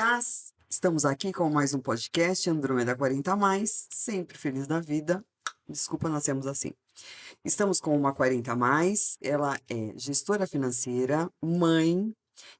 Paz! Estamos aqui com mais um podcast Andrômeda 40 mais, sempre feliz da vida. Desculpa, nascemos assim. Estamos com uma 40 mais, ela é gestora financeira, mãe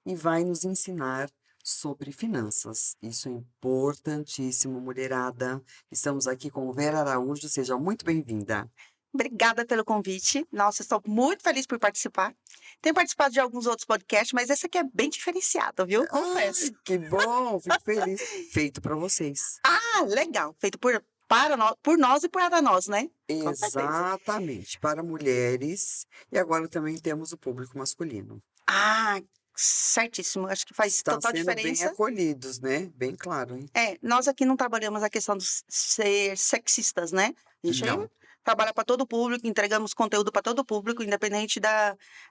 e vai nos ensinar sobre finanças. Isso é importantíssimo, mulherada. Estamos aqui com Vera Araújo, seja muito bem-vinda. Obrigada pelo convite. Nossa, estou muito feliz por participar. Tenho participado de alguns outros podcasts, mas esse aqui é bem diferenciado, viu? Confesso. Ai, que bom, fico feliz. Feito para vocês. Ah, legal. Feito por nós e para nós, né? Com certeza. Exatamente, para mulheres. E agora também temos o público masculino. Ah, certíssimo. Acho que faz Está total sendo bem diferença. acolhidos, né? Bem claro, hein? Nós aqui não trabalhamos a questão de ser sexistas, né? A gente Não, trabalha para todo o público, entregamos conteúdo para todo o público, independente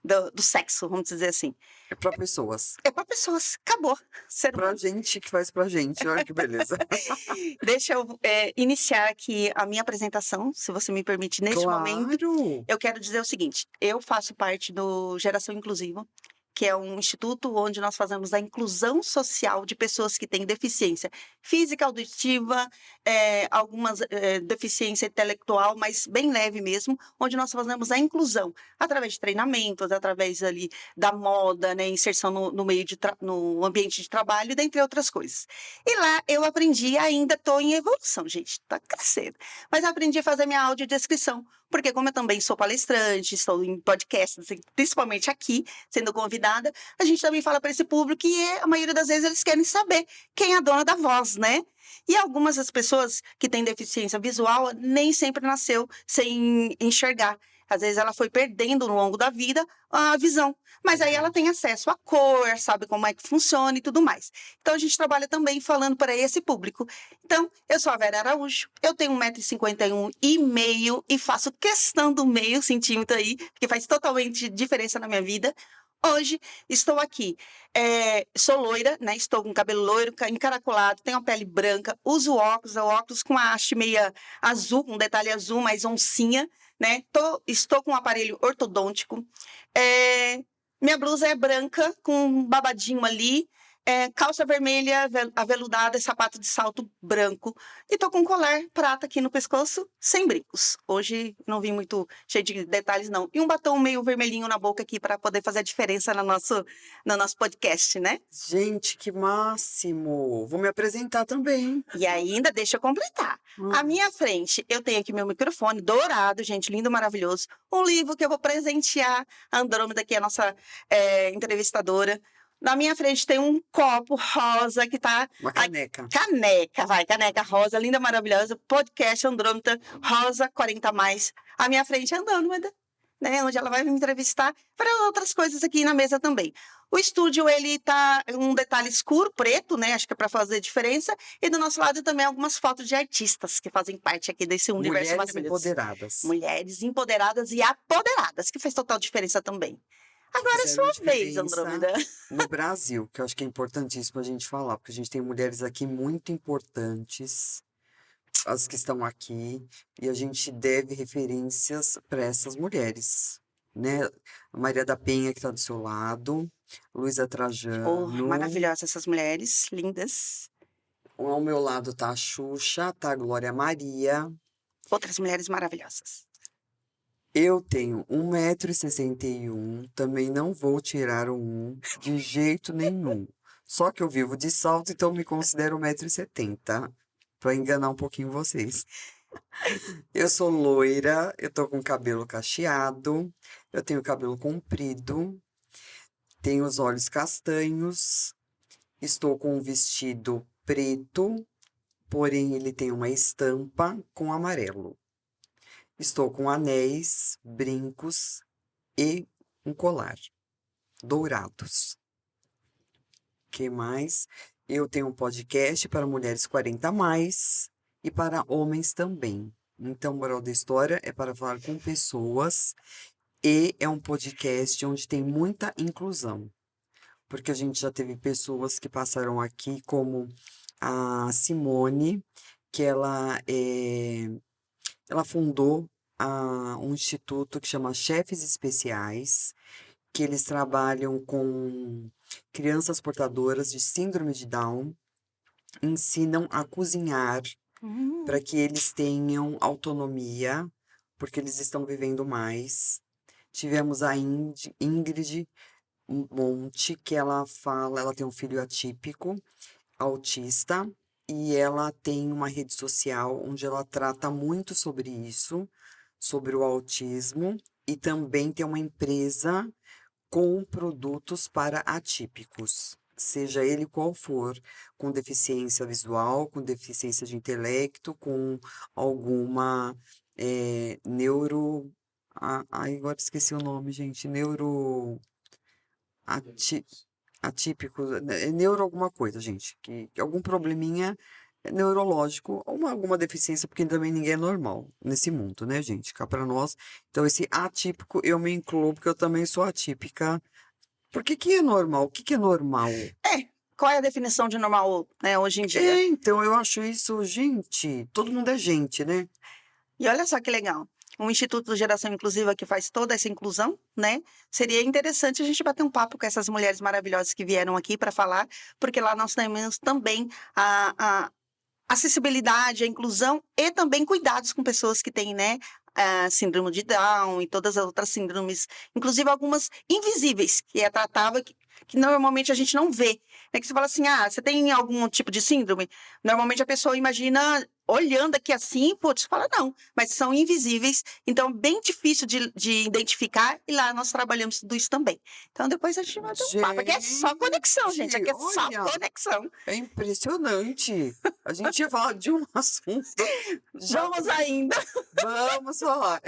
do sexo, vamos dizer assim. é para pessoas. É para pessoas. Acabou. Ser Pra humano. gente que faz pra gente, olha que beleza. Deixa eu iniciar aqui a minha apresentação, se você me permite, neste momento. Claro! Eu quero dizer o seguinte: eu faço parte do Geração Inclusiva, que é um instituto onde nós fazemos a inclusão social de pessoas que têm deficiência física, auditiva, algumas deficiência intelectual, mas bem leve mesmo, onde nós fazemos a inclusão através de treinamentos, através ali da moda, né, inserção no meio no ambiente de trabalho, dentre outras coisas. E lá eu aprendi, ainda estou em evolução, gente, está crescendo, mas aprendi a fazer minha audiodescrição, porque como eu também sou palestrante, estou em podcasts, principalmente aqui, sendo convidada, a gente também fala para esse público e a maioria das vezes eles querem saber quem é a dona da voz, né? E algumas das pessoas que têm deficiência visual nem sempre nasceu sem enxergar. Às vezes ela foi perdendo no longo da vida a visão, mas aí ela tem acesso à cor, sabe como é que funciona e tudo mais. Então a gente trabalha também falando para esse público. Então, eu sou a Vera Araújo, eu tenho 1,51 m e meio e faço questão do meio centímetro aí, que faz totalmente diferença na minha vida. Hoje estou aqui, sou loira, né? Estou com cabelo loiro, encaracolado, tenho a pele branca, uso óculos com a haste meia azul, com um detalhe azul, mais oncinha, né? Estou com um aparelho ortodôntico, minha blusa é branca, com um babadinho ali, calça vermelha aveludada, sapato de salto branco. E tô com um colar prata aqui no pescoço, sem brincos. Hoje não vim muito cheio de detalhes, não. E um batom meio vermelhinho na boca aqui para poder fazer a diferença no nosso podcast, né? Gente, que máximo! Vou me apresentar também. E ainda deixa eu completar. À minha frente, eu tenho aqui meu microfone dourado, gente, lindo, maravilhoso. Um livro que eu vou presentear a Andrômeda, que é a nossa entrevistadora. Na minha frente tem um copo rosa que tá... Uma caneca. Caneca rosa, linda, maravilhosa. Podcast Andrômeda Rosa 40 mais. À minha frente é Andrômeda, né, onde ela vai me entrevistar para outras coisas aqui na mesa também. O estúdio, ele tá um detalhe escuro, preto, né, acho que é para fazer diferença, e do nosso lado também algumas fotos de artistas que fazem parte aqui desse universo Mulheres maravilhoso. empoderadas. Mulheres empoderadas e apoderadas, que faz total diferença também. Que Agora é fizeram sua vez, diferença Andrômeda. no Brasil, que eu acho que é importantíssimo a gente falar, porque a gente tem mulheres aqui muito importantes, as que estão aqui, e a gente deve referências para essas mulheres, né? A Maria da Penha, que está do seu lado, Luísa Oh, Trajano, maravilhosas essas mulheres, lindas. ao meu lado tá a Xuxa, tá a Glória Maria. Outras mulheres maravilhosas. Eu tenho 1,61 m, também não vou tirar o 1 de jeito nenhum. Só que eu vivo de salto, então me considero 1,70 m, para enganar um pouquinho vocês. Eu sou loira, eu tô com cabelo cacheado, eu tenho cabelo comprido, tenho os olhos castanhos, estou com um vestido preto, porém ele tem uma estampa com amarelo. Estou com anéis, brincos e um colar dourados. Que mais? Eu tenho um podcast para mulheres 40 mais e para homens também. Então, moral da história é para falar com pessoas e é um podcast onde tem muita inclusão. Porque a gente já teve pessoas que passaram aqui, como a Simone, que ela fundou um instituto que chama Chefes Especiais, que eles trabalham com crianças portadoras de síndrome de Down. ensinam a cozinhar para Hum. que eles tenham autonomia, porque eles estão vivendo mais. Tivemos a Ingrid Monte, que ela tem um filho atípico, autista, e ela tem uma rede social onde ela trata muito sobre isso, sobre o autismo, e também tem uma empresa com produtos para atípicos, seja ele qual for, com deficiência visual, com deficiência de intelecto, com alguma neuro. Ai, agora esqueci o nome, gente. Ati- Atípico, né, é neuro alguma coisa, gente. Que algum probleminha neurológico, ou alguma deficiência, porque também ninguém é normal nesse mundo, né, gente? Cá para nós. Então, esse atípico eu me incluo, porque eu também sou atípica. Por que que é normal? O que que é normal? É, qual é a definição de normal, né, hoje em dia? É, então, eu acho isso, gente, todo mundo é gente, né? E olha só que legal. Um Instituto de Geração Inclusiva que faz toda essa inclusão, né? Seria interessante a gente bater um papo com essas mulheres maravilhosas que vieram aqui para falar, porque lá nós temos também a acessibilidade, a inclusão e também cuidados com pessoas que têm, né, síndrome de Down e todas as outras síndromes, inclusive algumas invisíveis, que é tratável, que normalmente a gente não vê. É que você fala assim, você tem algum tipo de síndrome? Normalmente a pessoa imagina, olhando aqui assim, putz, fala não, mas são invisíveis, então bem difícil de identificar, e lá nós trabalhamos tudo isso também. Então depois a gente vai ter um papo, aqui é só conexão, gente, Gente, aqui é só olha, conexão. é impressionante. A gente ia falar de um assunto, já Vamos ainda. vamos falar.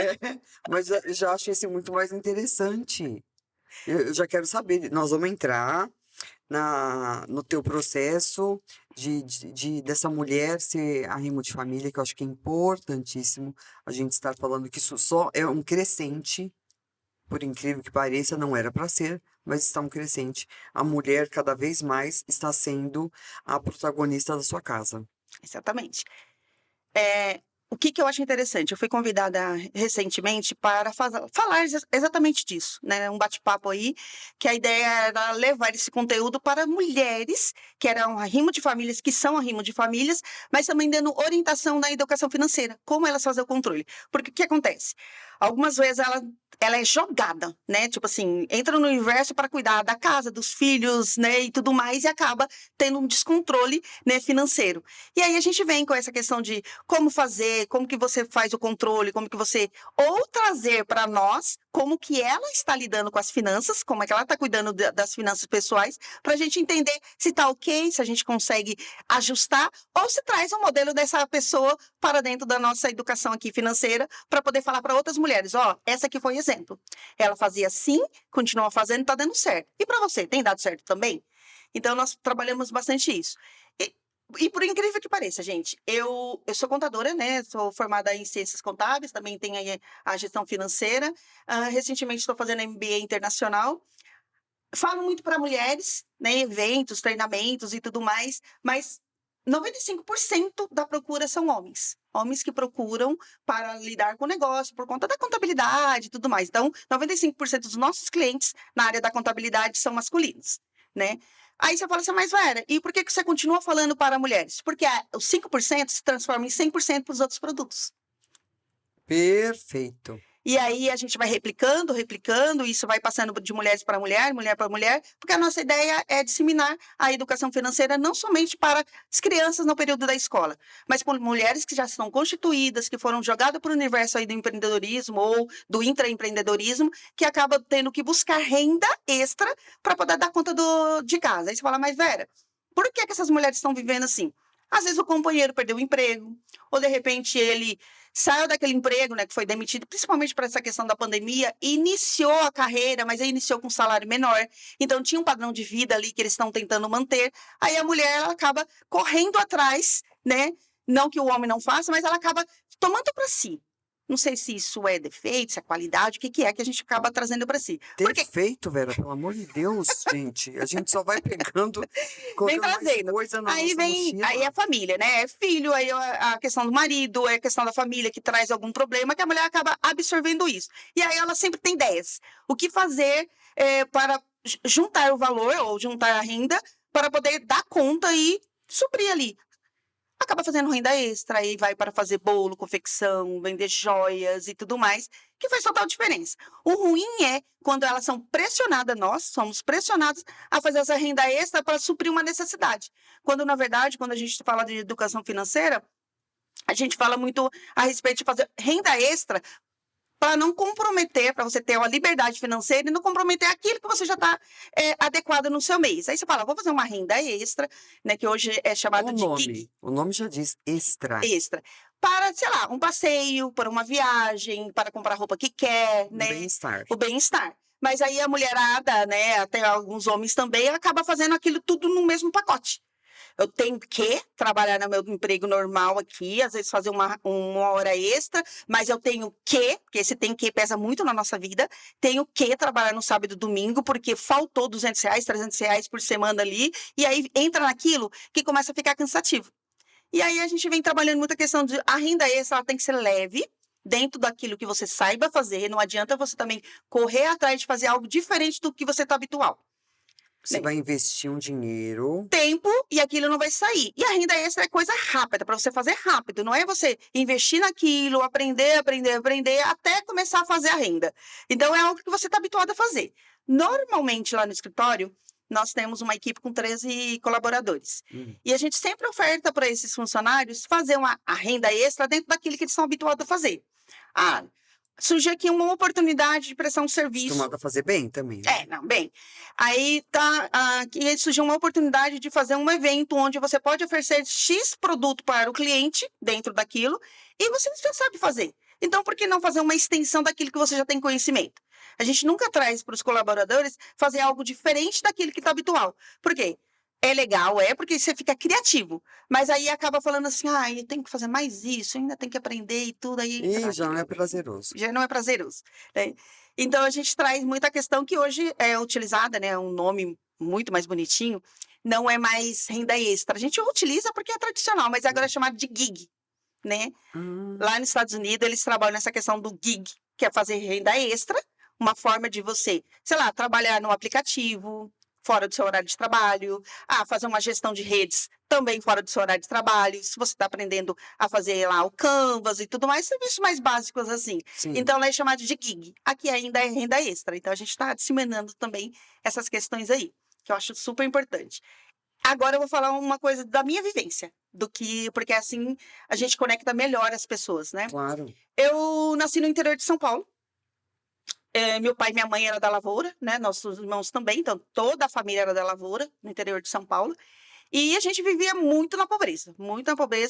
Mas eu já achei esse muito mais interessante. Eu já quero saber, nós vamos entrar no teu processo dessa mulher ser arrimo de família, que eu acho que é importantíssimo a gente estar falando que isso só é um crescente, por incrível que pareça, não era para ser, mas está um crescente. A mulher cada vez mais está sendo a protagonista da sua casa. Exatamente. O que que eu acho interessante? Eu fui convidada recentemente para falar exatamente disso, né? Um bate-papo aí, que a ideia era levar esse conteúdo para mulheres que eram arrimo de famílias, que são arrimo de famílias, mas também dando orientação na educação financeira, como elas fazem o controle. Porque o que acontece? Algumas vezes ela é jogada, né? Tipo assim, entra no universo para cuidar da casa, dos filhos, né? E tudo mais, e acaba tendo um descontrole, né, financeiro. E aí a gente vem com essa questão de como fazer, como que você faz o controle, como que você ou trazer para nós como que ela está lidando com as finanças, como é que ela está cuidando das finanças pessoais, para a gente entender se está ok, se a gente consegue ajustar, ou se traz um modelo dessa pessoa para dentro da nossa educação aqui financeira, para poder falar para outras mulheres, essa aqui foi exemplo. Ela fazia assim, continua fazendo, está dando certo. E para você, tem dado certo também? Então, nós trabalhamos bastante isso. E por incrível que pareça, gente, eu sou contadora, né? Sou formada em ciências contábeis, também tenho aí a gestão financeira. Recentemente estou fazendo MBA internacional. Falo muito para mulheres, né? Eventos, treinamentos e tudo mais, mas 95% da procura são homens. Homens que procuram para lidar com o negócio por conta da contabilidade e tudo mais. Então, 95% dos nossos clientes na área da contabilidade são masculinos, né? Aí você fala assim, mas Vera, e por que que você continua falando para mulheres? Porque os 5% se transforma em 100% para os outros produtos. Perfeito. E aí a gente vai replicando, replicando, isso vai passando de mulheres para mulher, mulher para mulher, porque a nossa ideia é disseminar a educação financeira não somente para as crianças no período da escola, mas por mulheres que já estão constituídas, que foram jogadas para o universo aí do empreendedorismo ou do intraempreendedorismo, que acaba tendo que buscar renda extra para poder dar conta de casa. Aí você fala, mas Vera, por que que essas mulheres estão vivendo assim? Às vezes o companheiro perdeu o emprego, ou de repente ele saiu daquele emprego, né, que foi demitido, principalmente para essa questão da pandemia, e iniciou a carreira, mas aí iniciou com um salário menor. Então tinha um padrão de vida ali que eles estão tentando manter. Aí a mulher ela acaba correndo atrás, né? Não que o homem não faça, mas ela acaba tomando para si. Não sei se isso é defeito, se é qualidade, o que que é que a gente acaba trazendo para si. Porque Perfeito, Vera, pelo amor de Deus, gente. A gente só vai pegando, vem colocando mais trazendo. coisa na Aí nossa vem, aí é mochila. a família, né? É filho, aí a questão do marido, é a questão da família que traz algum problema, que a mulher acaba absorvendo isso. E aí ela sempre tem ideias. O que fazer para juntar o valor ou juntar a renda para poder dar conta e suprir ali. Acaba fazendo renda extra, aí vai para fazer bolo, confecção, vender joias e tudo mais, que faz total diferença. O ruim é quando elas são pressionadas, nós somos pressionados a fazer essa renda extra para suprir uma necessidade. Quando, na verdade, quando a gente fala de educação financeira, a gente fala muito a respeito de fazer renda extra para não comprometer, para você ter uma liberdade financeira e não comprometer aquilo que você já está adequado no seu mês. Aí você fala, vou fazer uma renda extra, né, que hoje é chamado de gig O nome já diz extra. extra, para, sei lá, um passeio, para uma viagem, para comprar a roupa que quer, Um né, bem-estar. o bem-estar. Mas aí a mulherada, né, até alguns homens também, acaba fazendo aquilo tudo no mesmo pacote. Eu tenho que trabalhar no meu emprego normal aqui, às vezes fazer uma hora extra, mas eu tenho que, porque esse tem que pesa muito na nossa vida, tenho que trabalhar no sábado e domingo, porque faltou R$ 200, R$ 300 por semana ali, e aí entra naquilo que começa a ficar cansativo. E aí a gente vem trabalhando muita questão de a renda extra, ela tem que ser leve, dentro daquilo que você saiba fazer, não adianta você também correr atrás de fazer algo diferente do que você está habitual. Você vai investir um dinheiro. Tempo e aquilo não vai sair. E a renda extra é coisa rápida, para você fazer rápido. Não é você investir naquilo, aprender, até começar a fazer a renda. Então, é algo que você está habituado a fazer. Normalmente, lá no escritório, nós temos uma equipe com 13 colaboradores. E a gente sempre oferta para esses funcionários fazer a renda extra dentro daquilo que eles são habituados a fazer. Surgiu aqui uma oportunidade de prestar um serviço. Acostumado a fazer bem também, né? Bem. Aí aqui surgiu uma oportunidade de fazer um evento onde você pode oferecer X produto para o cliente dentro daquilo e você já sabe fazer. Então, por que não fazer uma extensão daquilo que você já tem conhecimento? A gente nunca traz para os colaboradores fazer algo diferente daquilo que está habitual. Por quê? É legal, porque você fica criativo. Mas aí acaba falando assim, eu tenho que fazer mais isso, ainda tem que aprender e tudo. Aí E já não é prazeroso. já não é prazeroso, né? Então, a gente traz muita questão que hoje é utilizada, né? Um nome muito mais bonitinho, não é mais renda extra. A gente utiliza porque é tradicional, mas agora é chamado de gig, né? Lá nos Estados Unidos, eles trabalham nessa questão do gig, que é fazer renda extra, uma forma de você, sei lá, trabalhar no aplicativo, fora do seu horário de trabalho, fazer uma gestão de redes também fora do seu horário de trabalho, se você está aprendendo a fazer lá o Canvas e tudo mais, serviços mais básicos assim. Sim. Então, lá é chamado de gig. Aqui ainda é renda extra. Então, a gente está disseminando também essas questões aí, que eu acho super importante. Agora, eu vou falar uma coisa da minha vivência, porque assim a gente conecta melhor as pessoas, né? Claro. Eu nasci no interior de São Paulo. Meu pai e minha mãe eram da lavoura, né? Nossos irmãos também, então toda a família era da lavoura, no interior de São Paulo. E a gente vivia muito na pobreza,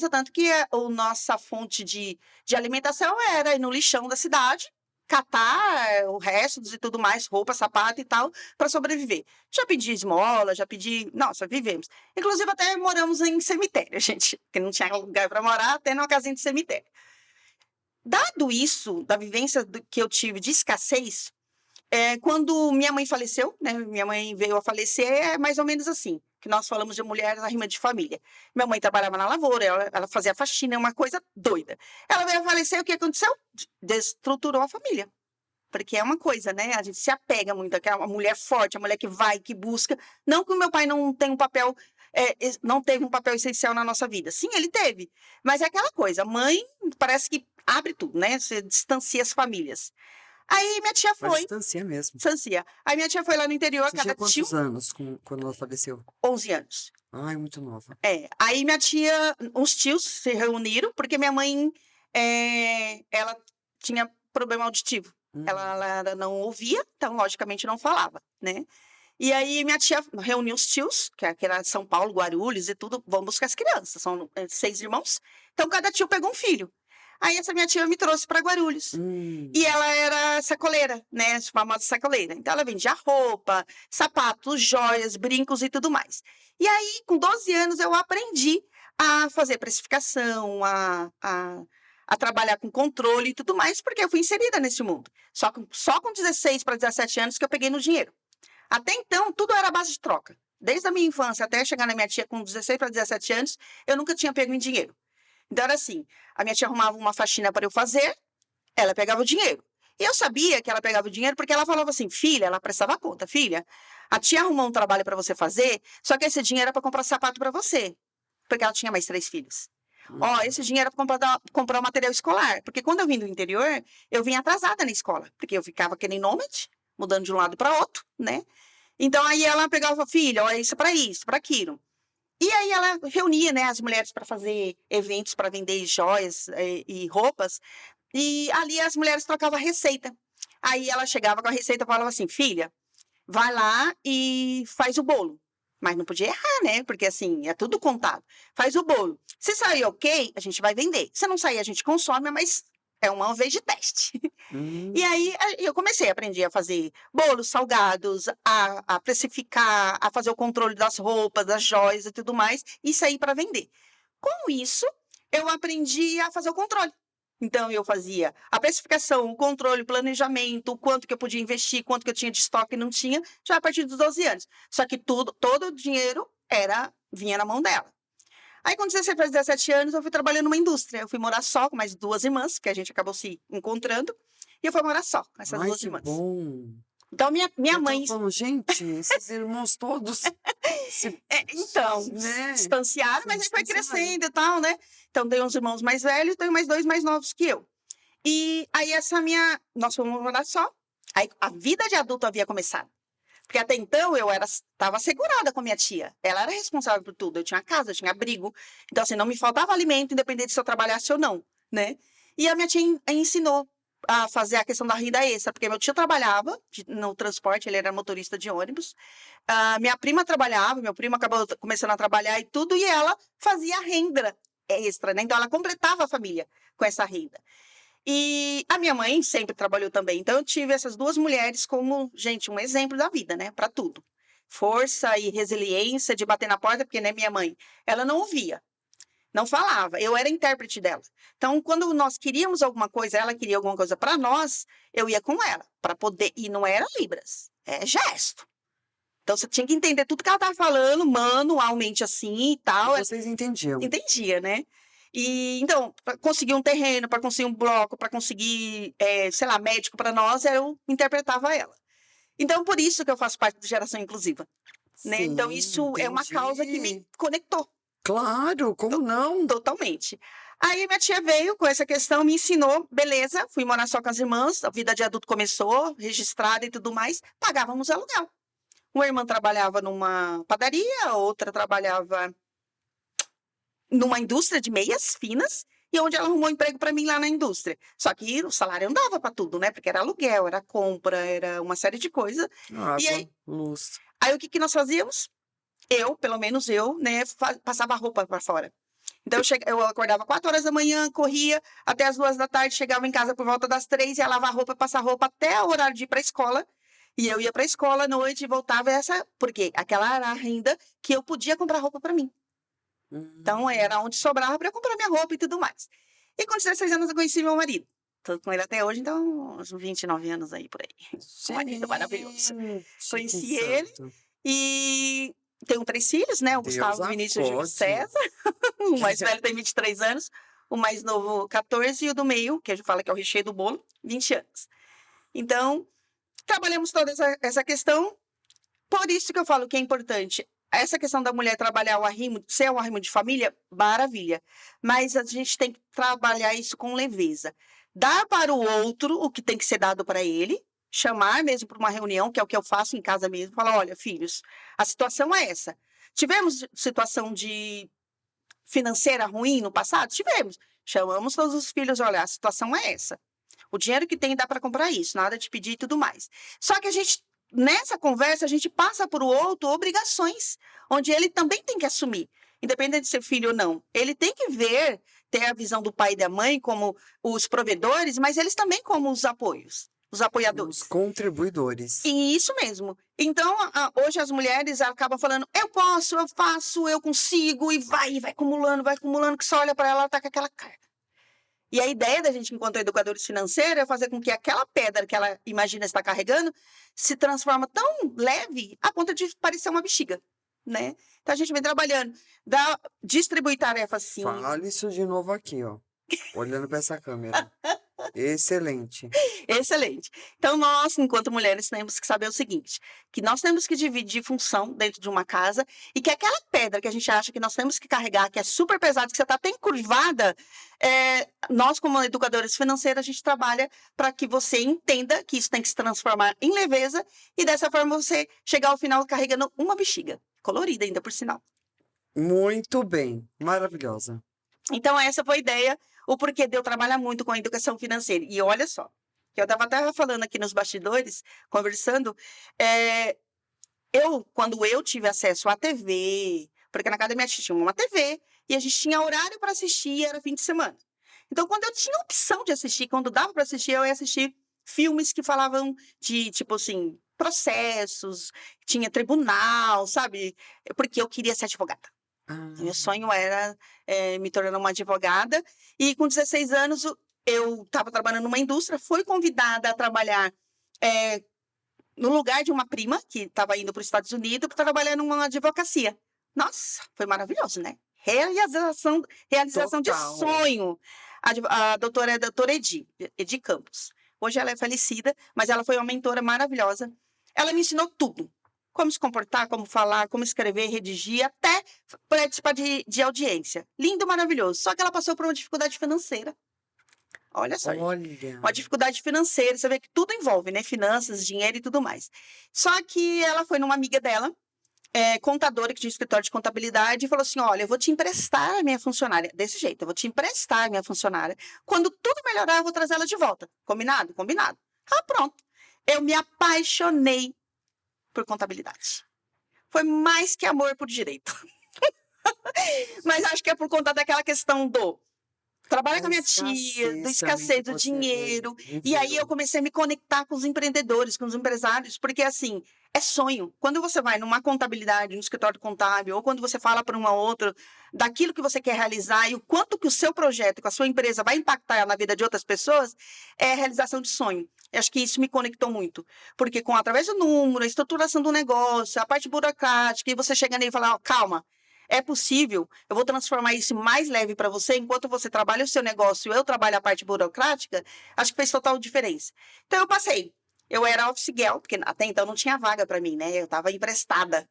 tanto que a nossa fonte de alimentação era ir no lixão da cidade, catar o resto e tudo mais, roupa, sapato e tal, para sobreviver. Já pedi esmola, Nossa, vivemos. Inclusive, até moramos em cemitério, gente, que não tinha lugar para morar, até numa casinha de cemitério. Dado isso, da vivência que eu tive de escassez, quando minha mãe faleceu, né? Minha mãe veio a falecer, é mais ou menos assim, que nós falamos de mulher na rima de família. Minha mãe trabalhava na lavoura, ela fazia faxina, é uma coisa doida. Ela veio a falecer, o que aconteceu? Destruturou a família. Porque é uma coisa, né? A gente se apega muito àquela mulher forte, a mulher que vai, que busca. Não que o meu pai não tenha não teve um papel essencial na nossa vida. Sim, ele teve. Mas é aquela coisa, mãe parece que abre tudo, né? Você distancia as famílias. Aí minha tia foi. Distancia mesmo. Distancia. Aí minha tia foi lá no interior, Você tinha quantos anos quando ela faleceu? 11 anos. Ai, muito nova. Aí minha tia, os tios se reuniram, porque minha mãe, ela tinha problema auditivo. Ela não ouvia, então, logicamente, não falava, né? E aí minha tia reuniu os tios, que era São Paulo, Guarulhos e tudo, vão buscar as crianças, são 6 irmãos. Então, cada tio pegou um filho. Aí essa minha tia me trouxe para Guarulhos. E ela era sacoleira, né? A famosa sacoleira. Então, ela vendia roupa, sapatos, joias, brincos e tudo mais. E aí, com 12 anos, eu aprendi a fazer precificação, a trabalhar com controle e tudo mais, porque eu fui inserida nesse mundo. Só com 16 para 17 anos que eu peguei no dinheiro. Até então, tudo era base de troca. Desde a minha infância até chegar na minha tia com 16 para 17 anos, eu nunca tinha pego em dinheiro. Então, era assim, a minha tia arrumava uma faxina para eu fazer, ela pegava o dinheiro. E eu sabia que ela pegava o dinheiro porque ela falava assim, filha, ela prestava conta, filha, a tia arrumou um trabalho para você fazer, só que esse dinheiro era para comprar sapato para você. porque ela tinha mais 3 filhos. Ó, Uhum. esse dinheiro é para comprar o material escolar. Porque quando eu vim do interior, eu vim atrasada na escola. Porque eu ficava que nem nômade, mudando de um lado para outro, né? Então, aí ela pegava, filha, olha isso, para aquilo. E aí ela reunia, né, as mulheres para fazer eventos para vender joias e roupas. E ali as mulheres trocavam a receita. Aí ela chegava com a receita e falava assim, filha, vai lá e faz o bolo. Mas não podia errar, né? Porque assim, é tudo contado. Faz o bolo. Se sair ok, a gente vai vender. Se não sair, a gente consome, mas é uma vez de teste. E Hum. aí eu comecei, aprendi a fazer bolos salgados, a precificar, a fazer o controle das roupas, das joias e tudo mais, e sair para vender. Com isso, eu aprendi a fazer o controle. Então, eu fazia a precificação, o controle, o planejamento, o quanto que eu podia investir, quanto que eu tinha de estoque e não tinha, já a partir dos 12 anos. Só que todo o dinheiro vinha na mão dela. Aí, quando você fez 17 anos, eu fui trabalhando numa indústria. Eu fui morar só com mais 2 irmãs, que a gente acabou se encontrando, e eu fui morar só com essas Ai, 2 que irmãs. bom. Então, minha Eu tava mãe. falando, gente, esses irmãos todos se, Então, né, distanciaram, se mas aí foi distanciaram. crescendo e tal, né? Então, tenho uns irmãos mais velhos, tenho mais 2 mais novos que eu. E aí, nós fomos morar só. Aí, a vida de adulto havia começado. Porque até então eu estava segurada com minha tia. Ela era responsável por tudo. Eu tinha casa, eu tinha abrigo. Então, assim, não me faltava alimento, independente se eu trabalhasse ou não, né? E a minha tia ensinou a fazer a questão da renda extra, porque meu tio trabalhava no transporte, ele era motorista de ônibus. Minha prima trabalhava, meu primo acabou começando a trabalhar e tudo, e ela fazia renda extra, né? Então, ela completava a família com essa renda. E a minha mãe sempre trabalhou também. Então, eu tive essas 2 mulheres como, gente, um exemplo da vida, né? Para tudo. Força e resiliência de bater na porta, porque, né, minha mãe, ela não ouvia, não falava. Eu era intérprete dela. Então, quando nós queríamos alguma coisa, ela queria alguma coisa para nós, eu ia com ela, para poder. E não era Libras, é gesto. Então, você tinha que entender tudo que ela estava falando, manualmente assim e E tal. vocês entendiam. Entendia, né? E então, para conseguir um terreno, para conseguir um bloco, para conseguir, sei lá, médico para nós, eu interpretava ela. Então, por isso que eu faço parte da geração inclusiva, né? Então, Sim, isso é uma causa que me entendi. conectou Claro, como não? totalmente. Aí minha tia veio com essa questão, me ensinou, beleza, fui morar só com as irmãs, a vida de adulto começou, registrada e tudo mais, pagávamos aluguel. Uma irmã trabalhava numa padaria, a outra trabalhava numa indústria de meias finas, e onde ela arrumou emprego para mim lá na indústria. Só que o salário não dava para tudo, né? Porque era aluguel, era compra, era uma série de coisas. E Água, aí, luz. aí o que nós fazíamos? Eu, pelo menos eu, né, passava a roupa para fora. Então eu acordava 4 horas da manhã, corria até as 2 da tarde, chegava em casa por volta das 3, ia lavar roupa, passar roupa até o horário de ir para a escola. E eu ia para a escola à noite e voltava porque aquela era a renda que eu podia comprar roupa para mim. Então, era onde Hum. sobrava para comprar minha roupa e tudo mais. E com 16 anos eu conheci meu marido. Tô com ele até hoje, então, uns 29 anos aí por aí. Um marido maravilhoso. Gente, que Conheci ele santo. e tenho 3 filhos, né? O Deus Gustavo, o Vinícius e o Júlio acode. César. O mais velho tem 23 anos, o mais novo 14 e o do meio, que a gente fala que é o recheio do bolo, 20 anos. Então, trabalhamos toda essa questão. Por isso que eu falo que é importante. Essa questão da mulher trabalhar o arrimo, ser um arrimo de família, maravilha. Mas a gente tem que trabalhar isso com leveza. Dar para o outro o que tem que ser dado para ele, chamar mesmo para uma reunião, que é o que eu faço em casa mesmo, falar: olha, filhos, a situação é essa. Tivemos situação de financeira ruim no passado? Tivemos. Chamamos todos os filhos, olha, a situação é essa. O dinheiro que tem dá para comprar isso, nada de pedir e tudo mais. Só que nessa conversa, a gente passa para o outro obrigações, onde ele também tem que assumir, independente de ser filho ou não. Ele tem que ter a visão do pai e da mãe como os provedores, mas eles também como os apoios, os Os apoiadores. contribuidores. E isso mesmo. Então, hoje as mulheres acabam falando: eu posso, eu faço, eu consigo, e vai acumulando, que só olha para ela, ela tá com aquela carga. E a ideia da gente, enquanto educadores financeiros, é fazer com que aquela pedra que ela imagina estar carregando se transforma tão leve a ponto de parecer uma bexiga, né? Então, a gente vem trabalhando, distribuir tarefas, sim. Fale isso de novo aqui, ó. Olhando para essa câmera. Excelente. Excelente. Então, nós, enquanto mulheres, temos que saber o seguinte: que nós temos que dividir função dentro de uma casa e que aquela pedra que a gente acha que nós temos que carregar, que é super pesada, que você está até encurvada, nós, como educadoras financeiras, a gente trabalha para que você entenda que isso tem que se transformar em leveza e, dessa forma, você chegar ao final carregando uma bexiga, colorida ainda, por sinal. Muito bem. Maravilhosa. Então, essa foi a ideia, o porquê de eu trabalhar muito com a educação financeira. E olha só, que eu estava até falando aqui nos bastidores, conversando, quando eu tive acesso à TV, porque na academia a gente tinha uma TV, e a gente tinha horário para assistir, e era fim de semana. Então, quando eu tinha opção de assistir, quando dava para assistir, eu ia assistir filmes que falavam de, tipo assim, processos, tinha tribunal, sabe? Porque eu queria ser advogada. Meu Ah, sonho era me tornar uma advogada. E com 16 anos, eu estava trabalhando numa indústria, fui convidada a trabalhar no lugar de uma prima, que estava indo para os Estados Unidos, para trabalhar numa advocacia. Nossa, foi maravilhoso, né? Realização de total. sonho. A doutora é a doutora Edi Campos. Hoje ela é falecida, mas ela foi uma mentora maravilhosa. Ela me ensinou tudo. Como se comportar, como falar, como escrever, redigir, até participar de audiência. Lindo, maravilhoso. Só que ela passou por uma dificuldade financeira. Olha só, gente. Olha. Uma dificuldade financeira. Você vê que tudo envolve, né? Finanças, dinheiro e tudo mais. Só que ela foi numa amiga dela, contadora, que tinha escritório de contabilidade, e falou assim: olha, eu vou te emprestar a minha funcionária. Desse jeito, eu vou te emprestar a minha funcionária. Quando tudo melhorar, eu vou trazer ela de volta. Combinado? Combinado. Ah, pronto. Eu me apaixonei por contabilidade. Foi mais que amor por direito. Mas acho que é por conta daquela questão do trabalhar com a minha tia, da Também que escassez do você dinheiro. E aí eu viveu. comecei a me conectar com os empreendedores, com os empresários, porque assim, é sonho. Quando você vai numa contabilidade, no escritório contábil, ou quando você fala para uma outra daquilo que você quer realizar e o quanto que o seu projeto, com a sua empresa vai impactar na vida de outras pessoas, é a realização de sonho. Eu acho que isso me conectou muito, porque através do número, a estruturação do negócio, a parte burocrática, e você chega nele e fala: calma, é possível, eu vou transformar isso mais leve para você, enquanto você trabalha o seu negócio, eu trabalho a parte burocrática, acho que fez total diferença. Então, eu passei. Eu era office girl, porque até então não tinha vaga para mim, né? Eu estava emprestada.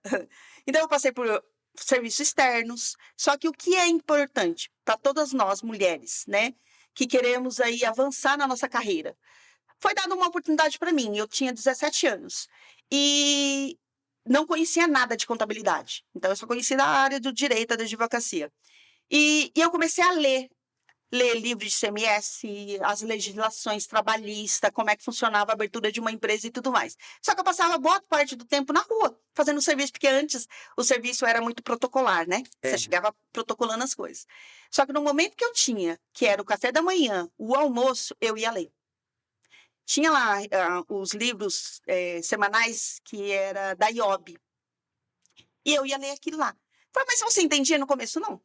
Então, eu passei por serviços externos. Só que o que é importante para todas nós, mulheres, né? Que queremos aí avançar na nossa carreira. Foi dada uma oportunidade para mim. Eu tinha 17 anos. E não conhecia nada de contabilidade. Então, eu só conhecia da área do direito, da advocacia. E eu comecei a ler livros de CMS, as legislações trabalhistas, como é que funcionava a abertura de uma empresa e tudo mais. Só que eu passava boa parte do tempo na rua, fazendo serviço, porque antes o serviço era muito protocolar, né? Você É. chegava protocolando as coisas. Só que no momento que eu tinha, que era o café da manhã, o almoço, eu ia ler. Tinha lá os livros semanais que era da IOB. E eu ia ler aquilo lá. Falei: mas você entendia no começo? Não.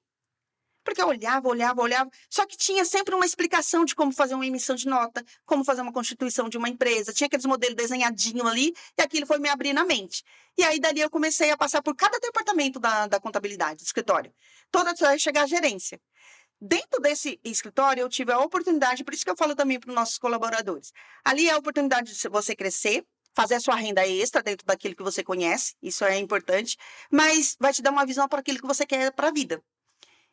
Porque eu olhava. Só que tinha sempre uma explicação de como fazer uma emissão de nota, como fazer uma constituição de uma empresa. Tinha aqueles modelos desenhadinhos ali, e aquilo foi me abrir na mente. E aí, dali, eu comecei a passar por cada departamento da contabilidade, do escritório. Toda até chegar à gerência. Dentro desse escritório, eu tive a oportunidade, por isso que eu falo também para os nossos colaboradores. Ali é a oportunidade de você crescer, fazer a sua renda extra dentro daquilo que você conhece, isso é importante, mas vai te dar uma visão para aquilo que você quer para a vida.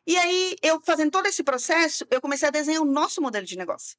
E aí, eu fazendo todo esse processo, eu comecei a desenhar o nosso modelo de negócio,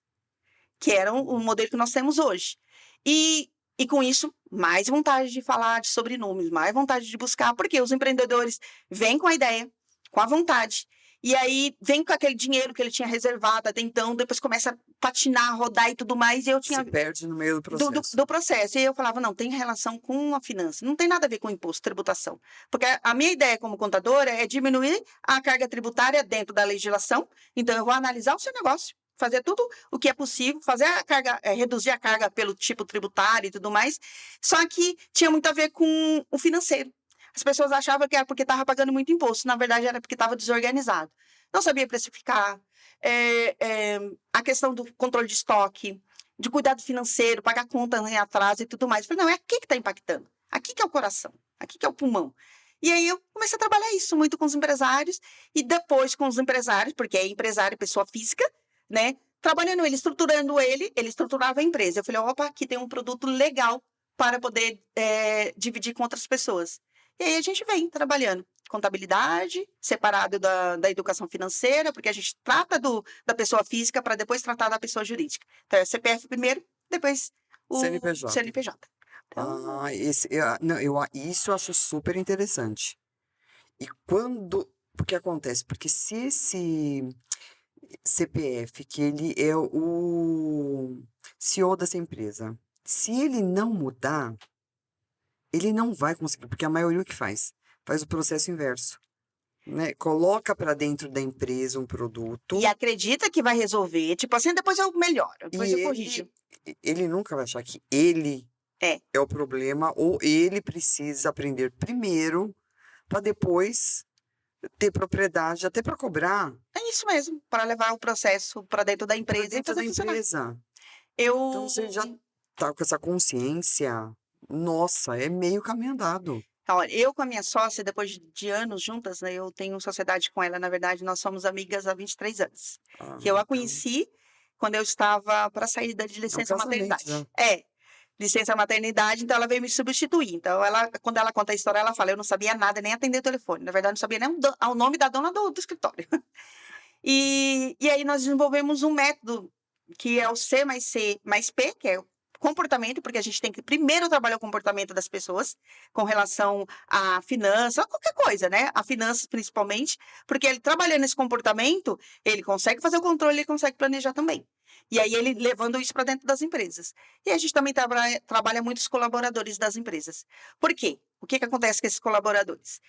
que era o modelo que nós temos hoje. E com isso, mais vontade de falar sobre números, mais vontade de buscar, porque os empreendedores vêm com a ideia, com a vontade, e aí vem com aquele dinheiro que ele tinha reservado até então, depois começa a patinar, rodar e tudo mais, e eu tinha Se perde no meio do processo. do processo. E aí eu falava: não, tem relação com a finança, não tem nada a ver com imposto, tributação. Porque a minha ideia como contadora é diminuir a carga tributária dentro da legislação, então eu vou analisar o seu negócio, fazer tudo o que é possível, fazer a carga, reduzir a carga pelo tipo tributário e tudo mais, só que tinha muito a ver com o financeiro. As pessoas achavam que era porque estava pagando muito imposto, na verdade era porque estava desorganizado. Não sabia precificar, a questão do controle de estoque, de cuidado financeiro, pagar conta em atraso e tudo mais. Eu falei: não, é aqui que está impactando, aqui que é o coração, aqui que é o pulmão. E aí eu comecei a trabalhar isso muito com os empresários, e depois com os empresários, porque é empresário, pessoa física, né? trabalhando ele, estruturando ele estruturava a empresa. Eu falei, opa, aqui tem um produto legal para poder dividir com outras pessoas. E aí a gente vem trabalhando contabilidade, separado da educação financeira, porque a gente trata da pessoa física para depois tratar da pessoa jurídica. Então, é CPF primeiro, depois o CNPJ. CNPJ. Então, Não, isso eu acho super interessante. E quando. O que acontece? Porque se esse CPF, que ele é o CEO dessa empresa, se ele não mudar, ele não vai conseguir, porque a maioria o que faz o processo inverso, né? Coloca para dentro da empresa um e produto acredita que vai resolver, tipo assim, depois eu melhoro, depois e eu corrijo. ele nunca vai achar que ele É, é o problema ou ele precisa aprender primeiro para depois ter propriedade, até para cobrar é isso mesmo, para levar o processo para dentro da para empresa e dentro fazer da funcionar. empresa. Então Eu você já tá com essa consciência, nossa, é meio caminho andado. Olha, eu com a minha sócia, depois de anos juntas, né, eu tenho sociedade com ela, na verdade, nós somos amigas há 23 anos. Que eu a Então, conheci quando eu estava para sair de é um licença casamento já. maternidade. Licença maternidade, então ela veio me substituir. Então, quando ela conta a história, ela fala: eu não sabia nada, nem atender o telefone. Na verdade, não sabia nem o nome da dona do escritório. E aí nós desenvolvemos um método que é o C mais C mais P, que é o comportamento, porque a gente tem que primeiro trabalhar o comportamento das pessoas com relação à finança, a qualquer coisa, né? A finanças principalmente, porque ele trabalhando esse comportamento, ele consegue fazer o controle, ele consegue planejar também. E aí ele levando isso para dentro das empresas. E a gente também trabalha muito os colaboradores das empresas. Por quê? O que acontece com esses colaboradores?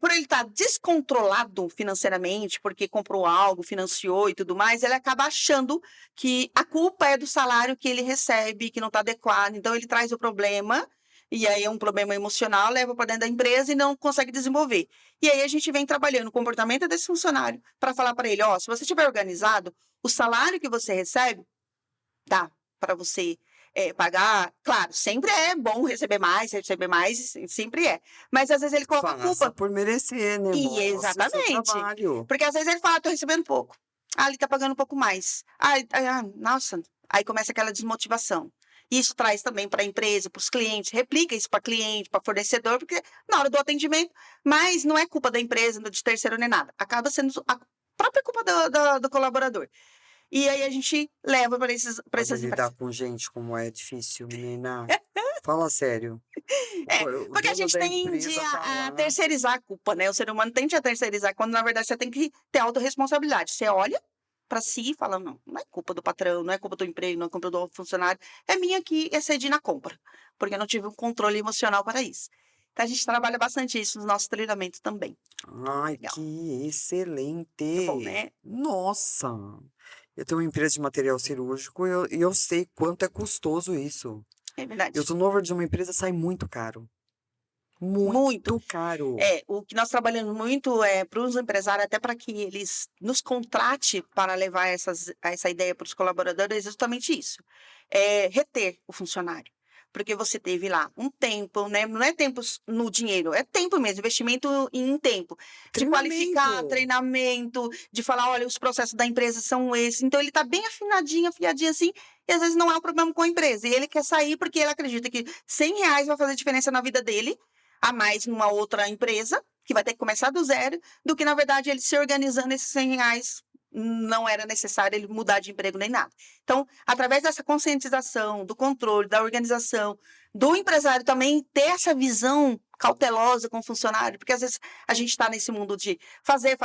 Por ele estar descontrolado financeiramente, porque comprou algo, financiou e tudo mais, ele acaba achando que a culpa é do salário que ele recebe, que não está adequado. Então, ele traz o problema, e aí é um problema emocional, leva para dentro da empresa e não consegue desenvolver. E aí a gente vem trabalhando o comportamento desse funcionário para falar para ele: ó, se você estiver organizado, o salário que você recebe dá para você pagar. Claro, sempre é bom receber mais, sempre é. Mas às vezes ele coloca a Faça culpa. por merecer, né? E Mostre o seu exatamente. trabalho. Porque às vezes ele fala: tô recebendo pouco. Ah, ele tá pagando um pouco mais. Nossa. Aí começa aquela desmotivação. Isso traz também para a empresa, para os clientes, replica isso para cliente, para fornecedor, porque na hora do atendimento, mas não é culpa da empresa, de terceiro nem nada. Acaba sendo a própria culpa do colaborador. E aí a gente leva para Olha, essas lidar empresas. com gente como é difícil, menina. Fala sério. O Porque a dono gente da tende empresa tá a lá. terceirizar a culpa, né? O ser humano tende a terceirizar, quando na verdade você tem que ter autorresponsabilidade. Você olha para si e fala: não, não é culpa do patrão, não é culpa do emprego, não é culpa do funcionário, é minha que excedi na compra, porque eu não tive um controle emocional para isso. Então a gente trabalha bastante isso no nosso treinamento também. Ai, Legal. que Muito bom, excelente! né? Nossa! Eu tenho uma empresa de material cirúrgico e eu sei quanto é custoso isso. É verdade. Eu tô no over de uma empresa, sai muito caro. Muito. Muito caro. O que nós trabalhamos muito é para os empresários, até para que eles nos contrate para levar essa ideia para os colaboradores, é justamente isso. Reter o funcionário. Porque você teve lá um tempo, né? Não é tempo no dinheiro, é tempo mesmo, investimento em tempo. De qualificar, Treinamento. treinamento, de falar: olha, os processos da empresa são esses. Então, ele está bem afinadinho, afiadinho assim, e às vezes não é um problema com a empresa. E ele quer sair porque ele acredita que R$ 100 vai fazer diferença na vida dele, a mais numa outra empresa, que vai ter que começar do zero, do que, na verdade, ele se organizando esses R$ 100 não era necessário ele mudar de emprego nem nada. Então, através dessa conscientização, do controle, da organização, do empresário também ter essa visão cautelosa com o funcionário, porque às vezes a gente está nesse mundo de fazer,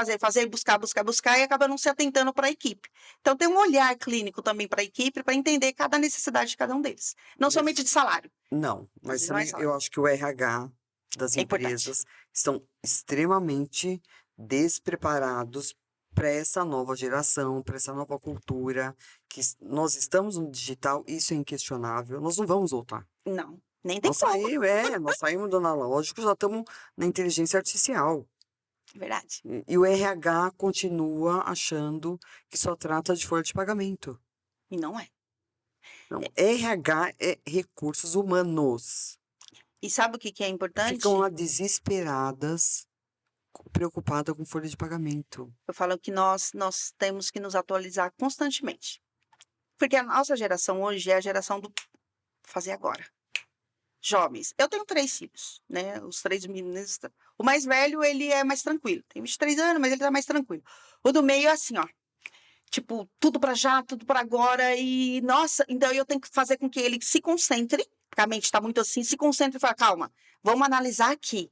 buscar e acaba não se atentando para a equipe. Então, tem um olhar clínico também para a equipe, para entender cada necessidade de cada um deles. Não somente de salário. Não, Às mas vezes não é também salário. eu acho que o RH das É importante. empresas estão extremamente despreparados para essa nova geração, para essa nova cultura, nós estamos no digital, isso é inquestionável, nós não vamos voltar. Não, nem tem como. Nós saímos do analógico, já estamos na inteligência artificial. É verdade. E o RH continua achando que só trata de folha de pagamento. E não é. Não, RH é recursos humanos. E sabe o que é Ficam importante? lá desesperadas preocupada com folha de pagamento. Eu falo que nós temos que nos atualizar constantemente. Porque a nossa geração hoje é a geração do fazer agora. Jovens. Eu tenho 3 filhos, né? Os 3 meninos. O mais velho, ele é mais tranquilo. Tem 23 anos, mas ele tá mais tranquilo. O do meio é assim, ó. Tipo, tudo pra já, tudo pra agora. E, nossa, então eu tenho que fazer com que ele se concentre, porque a mente tá muito assim, se concentre e fala, calma, vamos analisar aqui.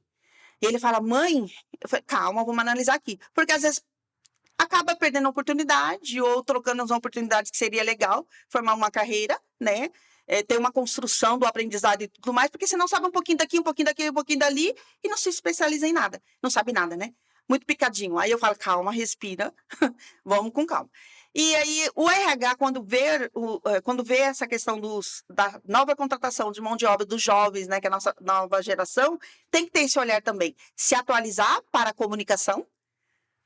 E ele fala, mãe, eu falei, calma, vamos analisar aqui. Porque às vezes acaba perdendo a oportunidade ou trocando as oportunidades que seria legal, formar uma carreira, né? Ter uma construção do aprendizado e tudo mais, porque senão sabe um pouquinho daqui, um pouquinho daqui, um pouquinho dali e não se especializa em nada. Não sabe nada, né? Muito picadinho. Aí eu falo, calma, respira, vamos com calma. E aí o RH, quando vê essa questão da nova contratação de mão de obra dos jovens, né, que é a nossa nova geração, tem que ter esse olhar também. Se atualizar para a comunicação,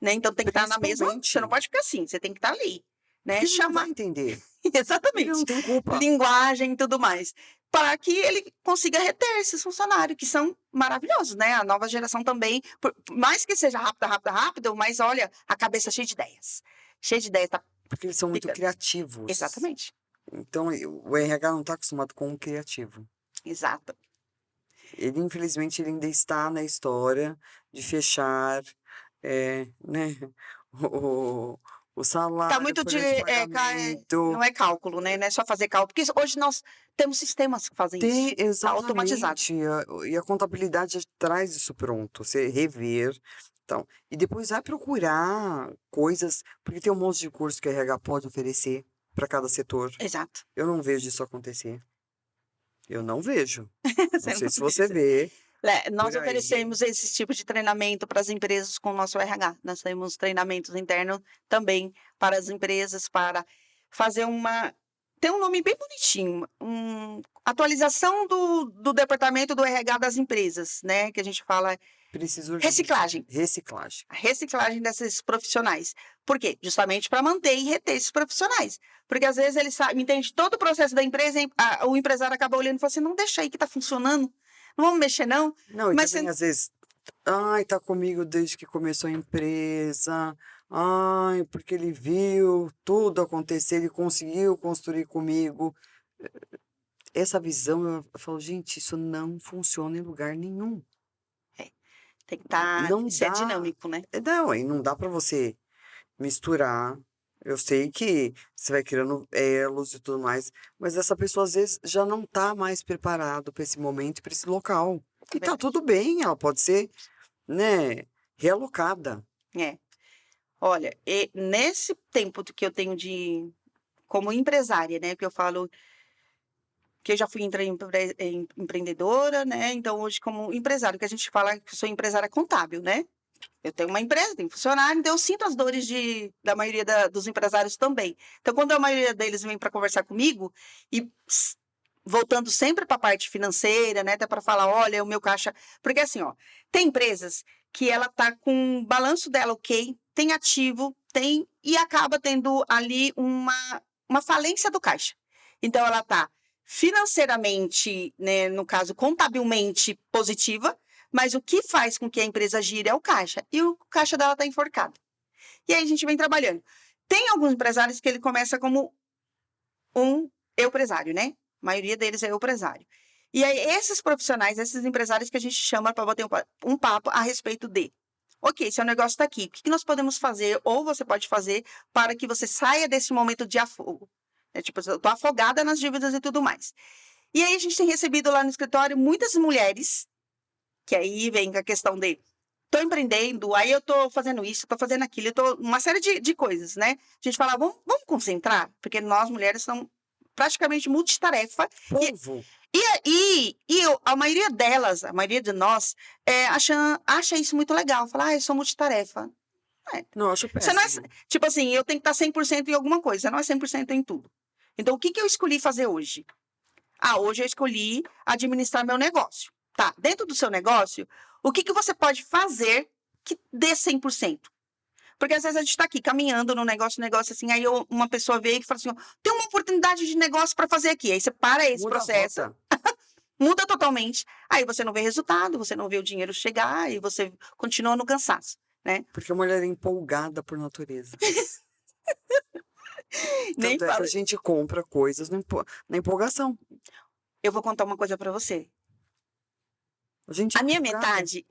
né? Então tem que estar na mesma. Você não pode ficar assim, você tem que estar ali, né? Porque ele não vai entender. Ele Exatamente. não tem culpa. Linguagem e tudo mais. Para que ele consiga reter esses funcionários, que são maravilhosos, né? A nova geração também, por mais que seja rápido, mas olha, a cabeça cheia de ideias. Cheia de ideias, tá? Porque eles são muito Fica- criativos. Exatamente. Então, o RH não está acostumado com o criativo. Exato. Ele, infelizmente, ele ainda está na história de fechar, né, o, o salário, Tá muito de. folha de pagamento. Não é cálculo, né? Não é só fazer cálculo. Porque hoje nós temos sistemas que fazem isso. Tem, Tá automatizado. exatamente. E a contabilidade já traz isso pronto. Você rever. Então, e depois vai procurar coisas, porque tem um monte de curso que a RH pode oferecer para cada setor. Exato. Eu não vejo isso acontecer. Eu não vejo. Você Não sei não se você vê. Nós por aí. oferecemos esse tipo de treinamento para as empresas com o nosso RH. Nós temos treinamentos internos também para as empresas, para fazer tem um nome bem bonitinho, atualização do departamento do RH das empresas, né? Que a gente fala Preciso reciclagem. Reciclagem. A reciclagem desses profissionais. Por quê? Justamente para manter e reter esses profissionais. Porque às vezes ele entende todo o processo da empresa, o empresário acaba olhando e fala assim, não deixa aí que está funcionando, não vamos mexer não. Não, e Mas também às vezes, ai, tá comigo desde que começou a empresa. Ai, porque ele viu tudo acontecer, ele conseguiu construir comigo. Essa visão, eu falo, gente, isso não funciona em lugar nenhum. tem que Não ser dá. dinâmico, né? Não, aí não dá para você misturar. Eu sei que você vai criando elos e tudo mais, mas essa pessoa às vezes já não tá mais preparado para esse momento e para esse local. E tá Verdade. tudo bem, ela pode ser, né, realocada. É. Olha, nesse tempo que eu tenho como empresária, né? Que eu falo que eu já fui empreendedora, né? Então, hoje, como empresário, que a gente fala que eu sou empresária contábil, né? Eu tenho uma empresa, tenho funcionário, então eu sinto as dores da maioria dos empresários também. Então, quando a maioria deles vem para conversar comigo, e voltando sempre para a parte financeira, né? Até para falar, olha, o meu caixa. Porque assim, ó, tem empresas que ela tá com o balanço dela ok, tem ativo, e acaba tendo ali uma falência do caixa. Então, ela tá financeiramente, né, no caso, contabilmente positiva, mas o que faz com que a empresa gire é o caixa. E o caixa dela está enforcado. E aí a gente vem trabalhando. Tem alguns empresários que ele começa como um empresário, né? A maioria deles é empresário. E aí esses profissionais, esses empresários que a gente chama para bater um papo a respeito de, ok, seu negócio está aqui, o que nós podemos fazer, ou você pode fazer, para que você saia desse momento de afogo? Tipo, eu estou afogada nas dívidas e tudo mais. E aí a gente tem recebido lá no escritório muitas mulheres, que aí vem a questão de estou empreendendo, aí eu estou fazendo isso, estou fazendo aquilo, uma série de coisas, né? A gente fala, vamos concentrar, porque nós mulheres somos praticamente multitarefa. Povo. E a maioria delas, a maioria de nós, acha isso muito legal. Fala, eu sou multitarefa. Não, eu acho Você não é, péssimo. tipo assim, eu tenho que estar 100% em alguma coisa, você não é 100% em tudo. Então, o que eu escolhi fazer hoje? Hoje eu escolhi administrar meu negócio. Tá, dentro do seu negócio, o que você pode fazer que dê 100%? Porque às vezes a gente está aqui caminhando no negócio assim, aí uma pessoa veio e fala assim, tem uma oportunidade de negócio para fazer aqui. Aí você para esse Muda a processo, rota. Muda totalmente. Aí você não vê resultado, você não vê o dinheiro chegar e você continua no cansaço, né? Porque a mulher é empolgada por natureza. Nem Tanto é que fala. a gente compra coisas na empolgação. Eu vou contar uma coisa para você. A gente é A minha empolgada. metade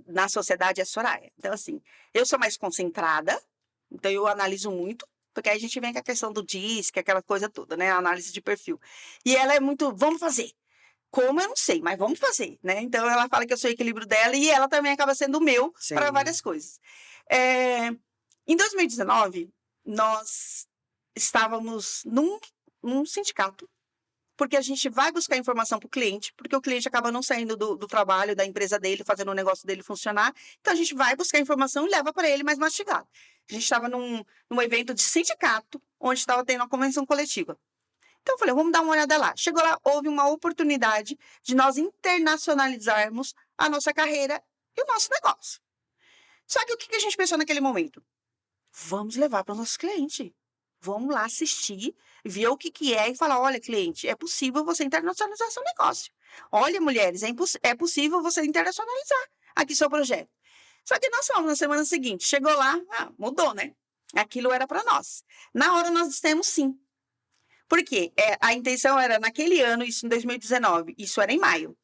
na sociedade é a Soraya. Então, assim, eu sou mais concentrada, então eu analiso muito, porque aí a gente vem com a questão do DISC, aquela coisa toda, né? A análise de perfil. E ela é muito, vamos fazer. Como eu não sei, mas vamos fazer, né? Então ela fala que eu sou o equilíbrio dela e ela também acaba sendo o meu para Sim. várias coisas. É, Em 2019, nós estávamos num sindicato, porque a gente vai buscar informação para o cliente, porque o cliente acaba não saindo do trabalho, da empresa dele, fazendo o negócio dele funcionar. Então a gente vai buscar informação e leva para ele mais mastigado. A gente estava num evento de sindicato, onde estava tendo uma convenção coletiva. Então eu falei, vamos dar uma olhada lá. Chegou lá, houve uma oportunidade de nós internacionalizarmos a nossa carreira e o nosso negócio. Só que o que a gente pensou naquele momento? Vamos levar para o nosso cliente. Vamos lá assistir, ver o que é e falar, olha, cliente, é possível você internacionalizar seu negócio. Olha, mulheres, é possível você internacionalizar aqui seu projeto. Só que nós fomos na semana seguinte, chegou lá, mudou, né? Aquilo era para nós. Na hora nós dissemos sim. Por quê? A intenção era naquele ano, isso em 2019, isso era em maio.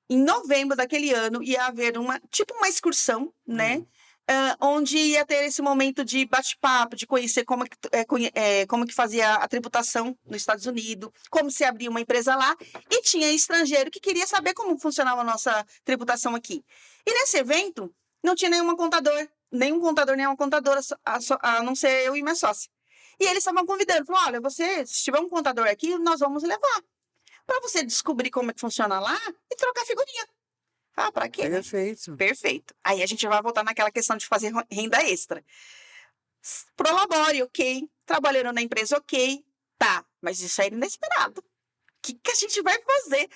Em novembro daquele ano ia haver tipo uma excursão, né? Onde ia ter esse momento de bate-papo, de conhecer como que fazia a tributação nos Estados Unidos, como se abria uma empresa lá, e tinha estrangeiro que queria saber como funcionava a nossa tributação aqui. E nesse evento, não tinha nenhum contador, nenhuma contadora, a não ser eu e minha sócia. E eles estavam convidando, falaram, olha, se tiver um contador aqui, nós vamos levar. Para você descobrir como é que funciona lá e trocar figurinha. Para quê, né? Perfeito. Perfeito. Aí a gente vai voltar naquela questão de fazer renda extra. Prolabore, ok. Trabalhando na empresa, ok. Tá, mas isso aí era inesperado. O que a gente vai fazer?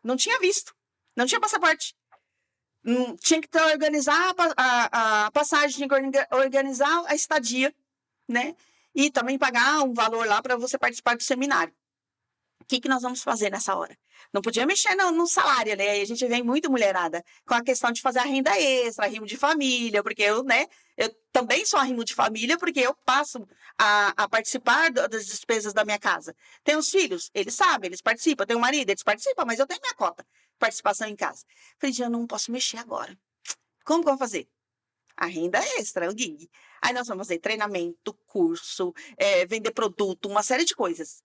Não tinha visto, não tinha passaporte. Tinha que organizar a passagem, tinha que organizar a estadia, né? E também pagar um valor lá para você participar do seminário. O que nós vamos fazer nessa hora? Não podia mexer no salário, né? E a gente vem muito mulherada com a questão de fazer a renda extra, arrimo de família, porque eu também sou arrimo de família, porque eu passo a participar das despesas da minha casa. Tem os filhos, eles sabem, eles participam. Tem o marido, eles participam, mas eu tenho minha cota de participação em casa. Falei, eu não posso mexer agora. Como que eu vou fazer? A renda extra, o gig. Aí nós vamos fazer treinamento, curso, vender produto, uma série de coisas.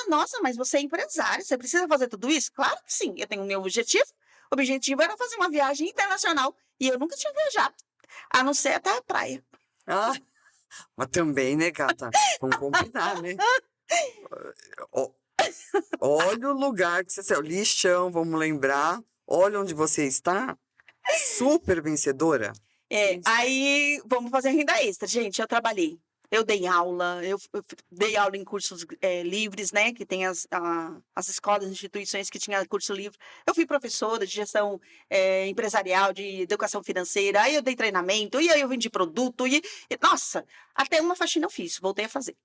Nossa, mas você é empresário, você precisa fazer tudo isso? Claro que sim, eu tenho o meu objetivo. O objetivo era fazer uma viagem internacional e eu nunca tinha viajado, a não ser até a praia. Mas também, né, gata? Vamos combinar, né? Olha o lugar que você saiu, lixão, vamos lembrar. Olha onde você está. Super vencedora. Aí vamos fazer renda extra. Gente, eu trabalhei. Eu dei aula, eu dei aula em cursos livres, né? Que tem as escolas, instituições que tinham curso livre. Eu fui professora de gestão empresarial, de educação financeira. Aí eu dei treinamento, e aí eu vendi produto. Nossa, até uma faxina eu fiz, voltei a fazer.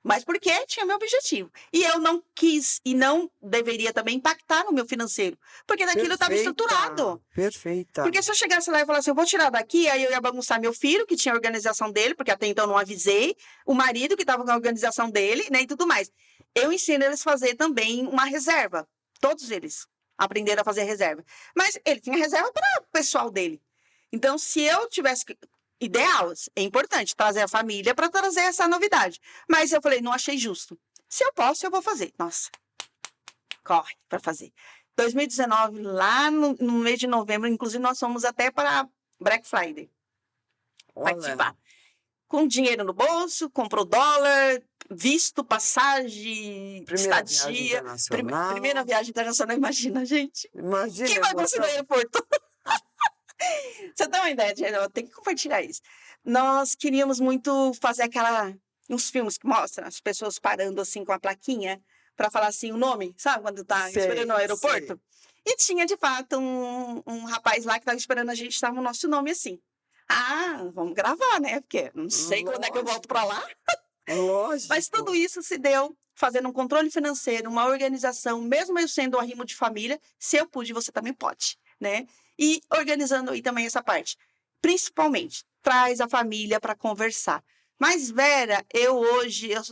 Mas porque tinha meu objetivo. E eu não quis e não deveria também impactar no meu financeiro. Porque daquilo estava estruturado. Perfeita. Porque se eu chegasse lá e falasse, eu vou tirar daqui, aí eu ia bagunçar meu filho, que tinha a organização dele, porque até então eu não avisei, o marido, que estava com a organização dele, né, e tudo mais. Eu ensino eles a fazer também uma reserva. Todos eles aprenderam a fazer reserva. Mas ele tinha reserva para o pessoal dele. Então, se eu tivesse... Ideal, é importante trazer a família para trazer essa novidade. Mas eu falei, não achei justo. Se eu posso, eu vou fazer. Nossa, corre para fazer. 2019, lá no mês de novembro, inclusive nós fomos até para Black Friday. Participar. Com dinheiro no bolso, comprou dólar, visto, passagem, estadia. Primeira viagem internacional, imagina, gente. Imagina. Quem vai conseguir no aeroporto? Você tem uma ideia, eu tenho que compartilhar isso. Nós queríamos muito fazer uns filmes que mostram as pessoas parando assim com a plaquinha para falar assim o nome, sabe? Quando tá esperando no aeroporto. E tinha, de fato, um rapaz lá que estava esperando a gente, estava o nosso nome assim. Vamos gravar, né? Porque não sei quando é que eu volto para lá. Lógico. Mas tudo isso se deu fazendo um controle financeiro, uma organização, mesmo eu sendo um arrimo de família, se eu pude, você também pode, né? E organizando aí também essa parte. Principalmente, traz a família para conversar. Mas, Vera, eu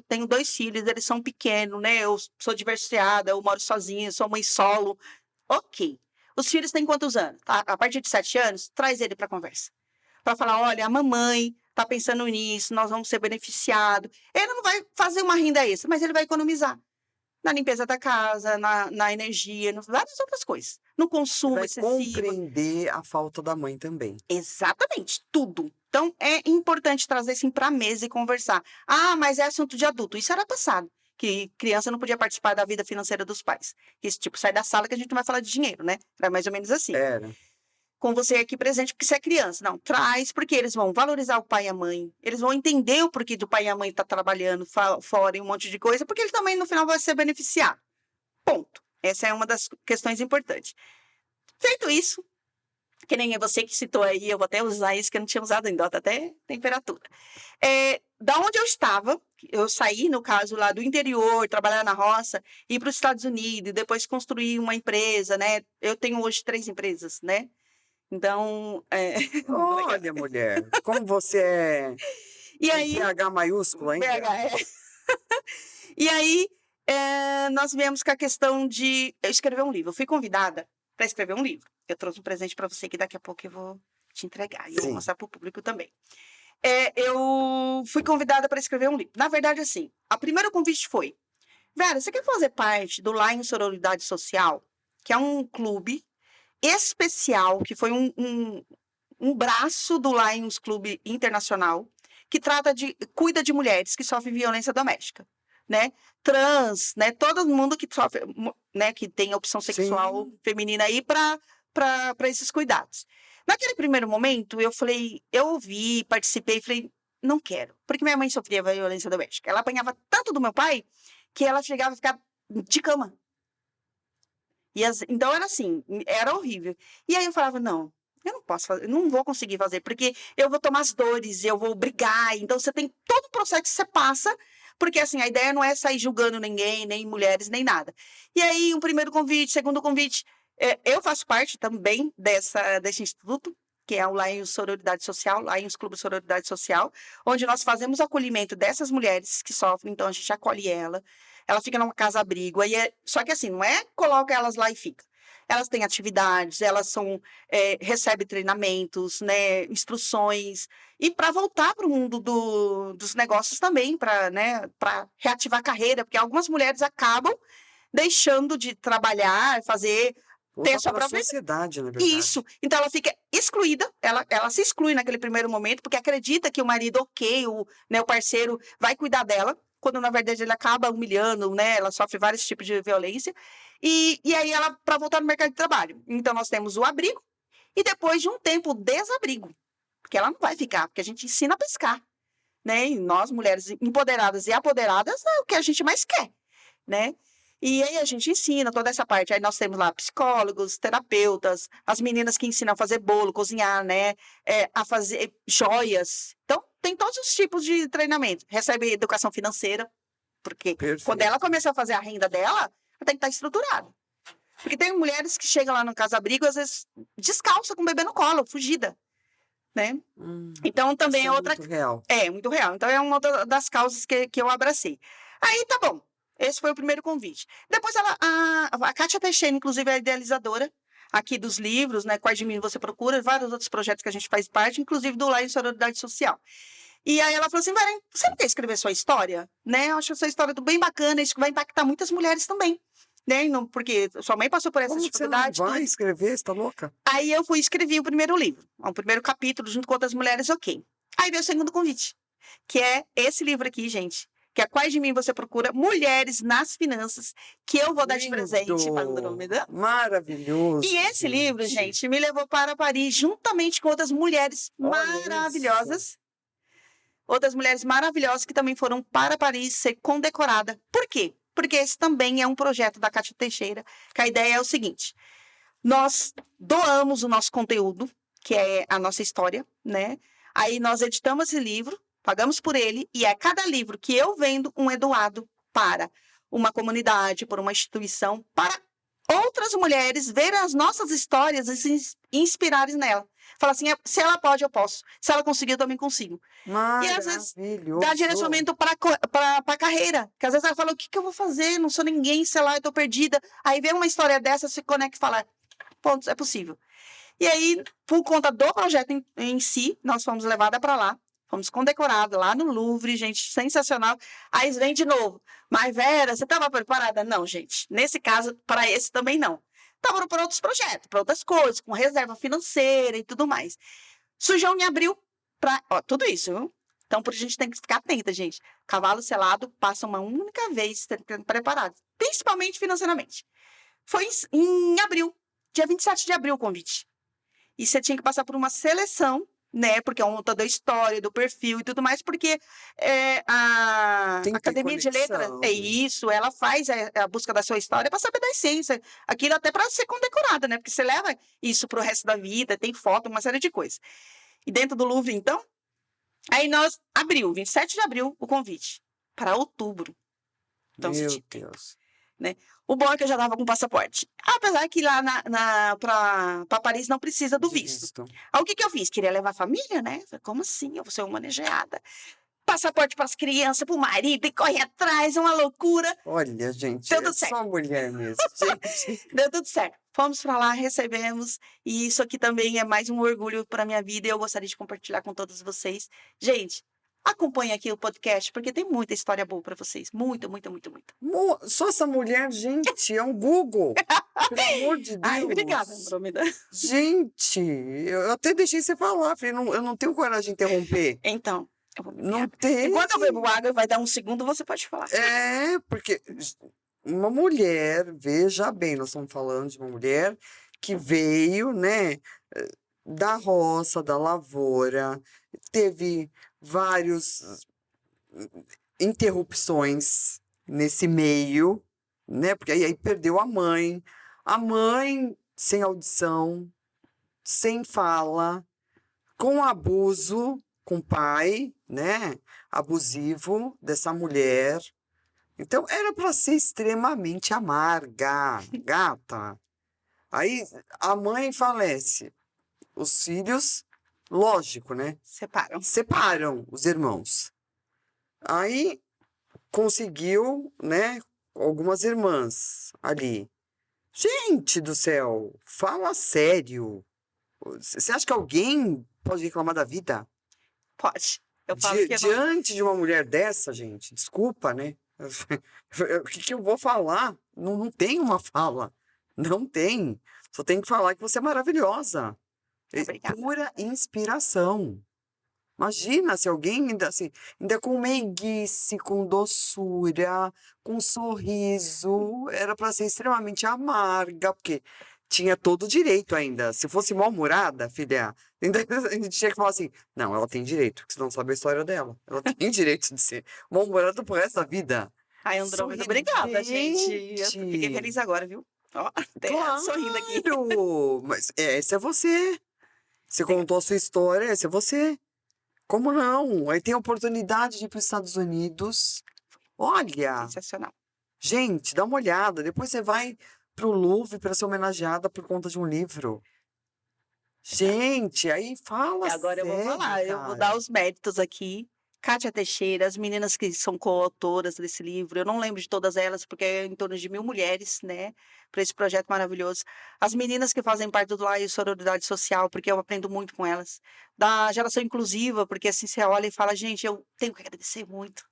tenho 2 filhos, eles são pequenos, né? Eu sou divorciada, eu moro sozinha, sou mãe solo. Ok. Os filhos têm quantos anos? Tá? A partir de 7 anos, traz ele para conversa. Para falar, olha, a mamãe está pensando nisso, nós vamos ser beneficiados. Ele não vai fazer uma renda extra, mas ele vai economizar na limpeza da casa, na energia, várias outras coisas. No consumo Vai excessivo. compreender a falta da mãe também. Exatamente, tudo. Então, é importante trazer assim para a mesa e conversar. Ah, mas é assunto de adulto. Isso era passado, que criança não podia participar da vida financeira dos pais. Esse tipo, sai da sala que a gente não vai falar de dinheiro, né? Era mais ou menos assim. Era. Com você aqui presente, porque você é criança. Não, traz, porque eles vão valorizar o pai e a mãe. Eles vão entender o porquê do pai e a mãe estar trabalhando fora e um monte de coisa, porque ele também, no final, vai ser beneficiado. Ponto. Essa é uma das questões importantes. Feito isso, que nem é você que citou aí, eu vou até usar isso que eu não tinha usado ainda, até temperatura. Da onde eu estava, eu saí, no caso, lá do interior, trabalhar na roça, ir para os Estados Unidos, depois construir uma empresa, né? Eu tenho hoje 3 empresas, né? Então, Olha, mulher, como você é E com aí, PH maiúsculo ainda. E aí, nós viemos com a questão de eu escrever um livro. Eu fui convidada para escrever um livro. Eu trouxe um presente para você que daqui a pouco eu vou te entregar. E eu vou Sim. mostrar para o público também. Eu fui convidada para escrever um livro. Na verdade, assim, o primeiro convite foi: Vera, você quer fazer parte do Lions Sororidade Social, que é um clube especial, que foi um braço do Lions Clube Internacional, que cuida de mulheres que sofrem violência doméstica, né? Trans, né? Todo mundo que sofre, né? Que tem opção sexual Sim. feminina aí para esses cuidados. Naquele primeiro momento, eu falei, eu ouvi, participei, falei, não quero, porque minha mãe sofria violência doméstica. Ela apanhava tanto do meu pai que ela chegava a ficar de cama. Então era assim, era horrível. E aí eu falava, não, eu não posso fazer, não vou conseguir fazer, porque eu vou tomar as dores, eu vou brigar. Então você tem todo o processo que você passa, porque assim, a ideia não é sair julgando ninguém, nem mulheres, nem nada. E aí, um primeiro convite, segundo convite, eu faço parte também desse instituto, que é o Lions Sororidade Social, Lions Clube Sororidade Social, onde nós fazemos acolhimento dessas mulheres que sofrem, então a gente acolhe ela fica numa casa-abrigo, só que assim, não é coloca elas lá e fica. Elas têm atividades, elas recebem treinamentos, né, instruções, e para voltar para o mundo dos negócios também, para, né, reativar a carreira, porque algumas mulheres acabam deixando de trabalhar, ter a sua própria sociedade, na verdade. Isso. Então ela fica excluída, ela se exclui naquele primeiro momento, porque acredita que o marido, né, o parceiro vai cuidar dela, quando na verdade ele acaba humilhando, né? Ela sofre vários tipos de violência. E aí ela, para voltar no mercado de trabalho. Então nós temos o abrigo e depois de um tempo o desabrigo. Porque ela não vai ficar, porque a gente ensina a pescar, né? E nós, mulheres empoderadas e apoderadas, é o que a gente mais quer, né? E aí a gente ensina toda essa parte. Aí nós temos lá psicólogos, terapeutas, as meninas que ensinam a fazer bolo, cozinhar, né? A fazer joias. Então, tem todos os tipos de treinamento. Recebe educação financeira, porque quando ela começar a fazer a renda dela, ela tem que estar estruturada. Porque tem mulheres que chegam lá no casa-abrigo, às vezes, descalça com o bebê no colo, fugida, né? Então, também é outra... muito real. Muito real. Então, é uma das causas que eu abracei. Aí, tá bom. Esse foi o primeiro convite. Depois, a Kátia Teixeira, inclusive, é a idealizadora aqui dos livros, né? Quais de Mim Você Procura, vários outros projetos que a gente faz parte, inclusive do Lions Sororidade Social. E aí ela falou assim, Vera, você não quer escrever sua história? Né? Eu acho a sua história bem bacana, isso vai impactar muitas mulheres também. Né? Porque sua mãe passou por essa dificuldade. Você não vai escrever? Você tá louca? Aí eu fui escrever o primeiro livro, o primeiro capítulo, junto com outras mulheres, ok. Aí veio o segundo convite, que é esse livro aqui, gente. Que é Quais de Mim Você Procura? Mulheres nas Finanças, que eu vou dar de presente para Andrômeda. Maravilhoso. E esse livro, gente, me levou para Paris, juntamente com outras mulheres maravilhosas. Outras mulheres maravilhosas que também foram para Paris ser condecorada. Por quê? Porque esse também é um projeto da Kátia Teixeira, que a ideia é o seguinte: nós doamos o nosso conteúdo, que é a nossa história, né? Aí nós editamos esse livro, pagamos por ele, e a cada livro que eu vendo, um é doado para uma comunidade, por uma instituição, para outras mulheres verem as nossas histórias e se inspirarem nela. Fala assim, se ela pode, eu posso. Se ela conseguir, eu também consigo. E às vezes dá direcionamento para a carreira. Que às vezes ela fala, o que, que eu vou fazer? Não sou ninguém, sei lá, eu tô perdida. Aí vem uma história dessa, se conecta e fala, ponto, é possível. E aí, por conta do projeto em si, nós fomos levadas para lá. Fomos condecorados lá no Louvre, gente, sensacional. Aí vem de novo. Mas, Vera, você estava preparada? Não, gente. Nesse caso, para esse também não. Estava para outros projetos, para outras coisas, com reserva financeira e tudo mais. Surgiu em abril para tudo isso, viu? Então, por isso a gente tem que ficar atenta, gente. Cavalo selado passa uma única vez preparado, principalmente financeiramente. Foi em abril, dia 27 de abril o convite. E você tinha que passar por uma seleção, né? Porque é um montão da história, do perfil e tudo mais, porque a Academia de Letras, é isso, ela faz a busca da sua história para saber da essência. Aquilo até para ser condecorada, né? Porque você leva isso para o resto da vida, tem foto, uma série de coisas. E dentro do Louvre, então, aí nós, 27 de abril, o convite, para outubro. Então, Meu Deus. Né? O bom é que eu já estava com passaporte. Apesar que lá para Paris não precisa do visto. Aí o que eu fiz? Queria levar a família, né? Falei, como assim? Eu vou ser uma manejada. Passaporte para as crianças, para o marido, e corre atrás, uma loucura. Olha, gente, deu tudo certo. Só mulher mesmo, gente. Deu tudo certo. Fomos para lá, recebemos, e isso aqui também é mais um orgulho para minha vida e eu gostaria de compartilhar com todos vocês. Gente, acompanhe aqui o podcast, porque tem muita história boa para vocês. Muita, muita, muita, muita. Só essa mulher, gente, é um Google. Pelo amor de Deus. Ai, obrigada, Andrômeda. Gente, eu até deixei você falar. Falei, eu não tenho coragem de interromper. Então, eu vou beber não água. tem. Enquanto eu bebo água, vai dar um segundo, você pode falar. É, porque uma mulher, veja bem, nós estamos falando de uma mulher que veio, né, da roça, da lavoura, teve várias interrupções nesse meio, né, porque aí perdeu a mãe sem audição, sem fala, com abuso com o pai, né, abusivo dessa mulher. Então, era para ser extremamente amarga, gata. Aí, a mãe falece. Os filhos, lógico, né? Separam os irmãos. Aí, conseguiu, né, algumas irmãs ali. Gente do céu, fala sério. Você acha que alguém pode reclamar da vida? Pode. Eu falo que diante de uma mulher dessa, gente, desculpa, né? O que eu vou falar? Não tem uma fala. Não tem. Só tem que falar que você é maravilhosa. Obrigada. Pura inspiração. Imagina se alguém ainda com meiguice, com doçura, com sorriso, era para ser extremamente amarga, porque tinha todo o direito ainda. Se fosse mal-humorada, filha, ainda a gente tinha que falar assim, não, ela tem direito, porque você não sabe a história dela. Ela tem direito de ser mal-humorada pro resto da vida. Ai, Andrômeda, obrigada, gente. Eu fiquei feliz agora, viu? Ó, claro, sorrindo aqui. Mas esse é você. Você contou a sua história, esse é você. Como não? Aí tem a oportunidade de ir para os Estados Unidos. Olha! Sensacional. Gente, dá uma olhada. Depois você vai pro Louvre para ser homenageada por conta de um livro. Gente, aí fala agora sério, eu vou falar, cara. eu vou dar os méritos aqui. Kátia Teixeira, as meninas que são coautoras desse livro, eu não lembro de todas elas, porque é em torno de 1.000 mulheres, né, para esse projeto maravilhoso. As meninas que fazem parte do Laio Sororidade Social, porque eu aprendo muito com elas. Da geração inclusiva, porque assim você olha e fala, gente, eu tenho que agradecer muito,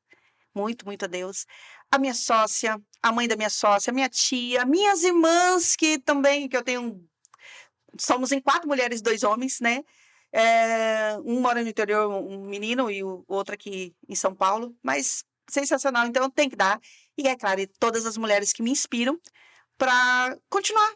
muito, muito a Deus. A minha sócia, a mãe da minha sócia, a minha tia, minhas irmãs, que também, que eu tenho... Somos em 4 mulheres e 2 homens, né? Um mora no interior, um menino, e o outro aqui em São Paulo, mas sensacional, então tem que dar. E é claro, todas as mulheres que me inspiram para continuar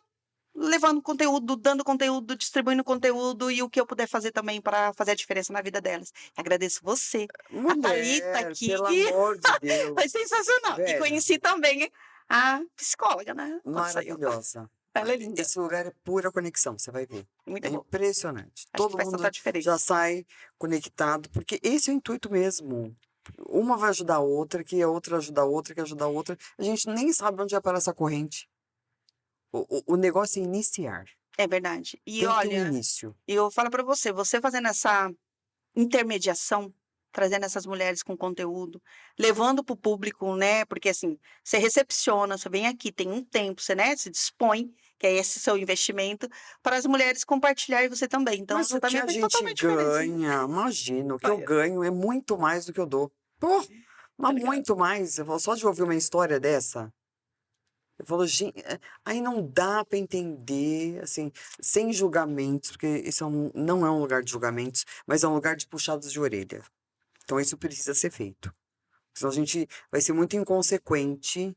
levando conteúdo, dando conteúdo, distribuindo conteúdo e o que eu puder fazer também para fazer a diferença na vida delas. Agradeço você, Mulher, a Thalita aqui. Pelo amor de Deus. Foi sensacional. Vera. E conheci também a psicóloga, né? Maravilhosa. Ela é linda. Esse lugar é pura conexão, você vai ver. Muito é bom. Impressionante. Acho Todo que mundo faz diferença. já sai conectado, porque esse é o intuito mesmo. Uma vai ajudar a outra, que a outra ajuda a outra, que ajuda a outra. A gente nem sabe onde vai parar essa corrente. O negócio é iniciar. É verdade. E Tem que ter um olha, início. eu falo para você, você fazendo essa intermediação, trazendo essas mulheres com conteúdo, levando para o público, né? Porque assim, você recepciona, você vem aqui, tem um tempo, você, né, se dispõe, que é esse seu investimento, para as mulheres compartilhar e você também. Então, Mas você o que também a faz gente totalmente diferença, né? ganha, imagina, o que eu Olha, ganho é muito mais do que eu dou. Pô, mas obrigada. muito mais. Eu falo, só de ouvir uma história dessa, eu falo, gente, aí não dá pra entender, assim, sem julgamentos, porque isso não é um lugar de julgamentos, mas é um lugar de puxados de orelha. Então isso precisa ser feito. Senão a gente vai ser muito inconsequente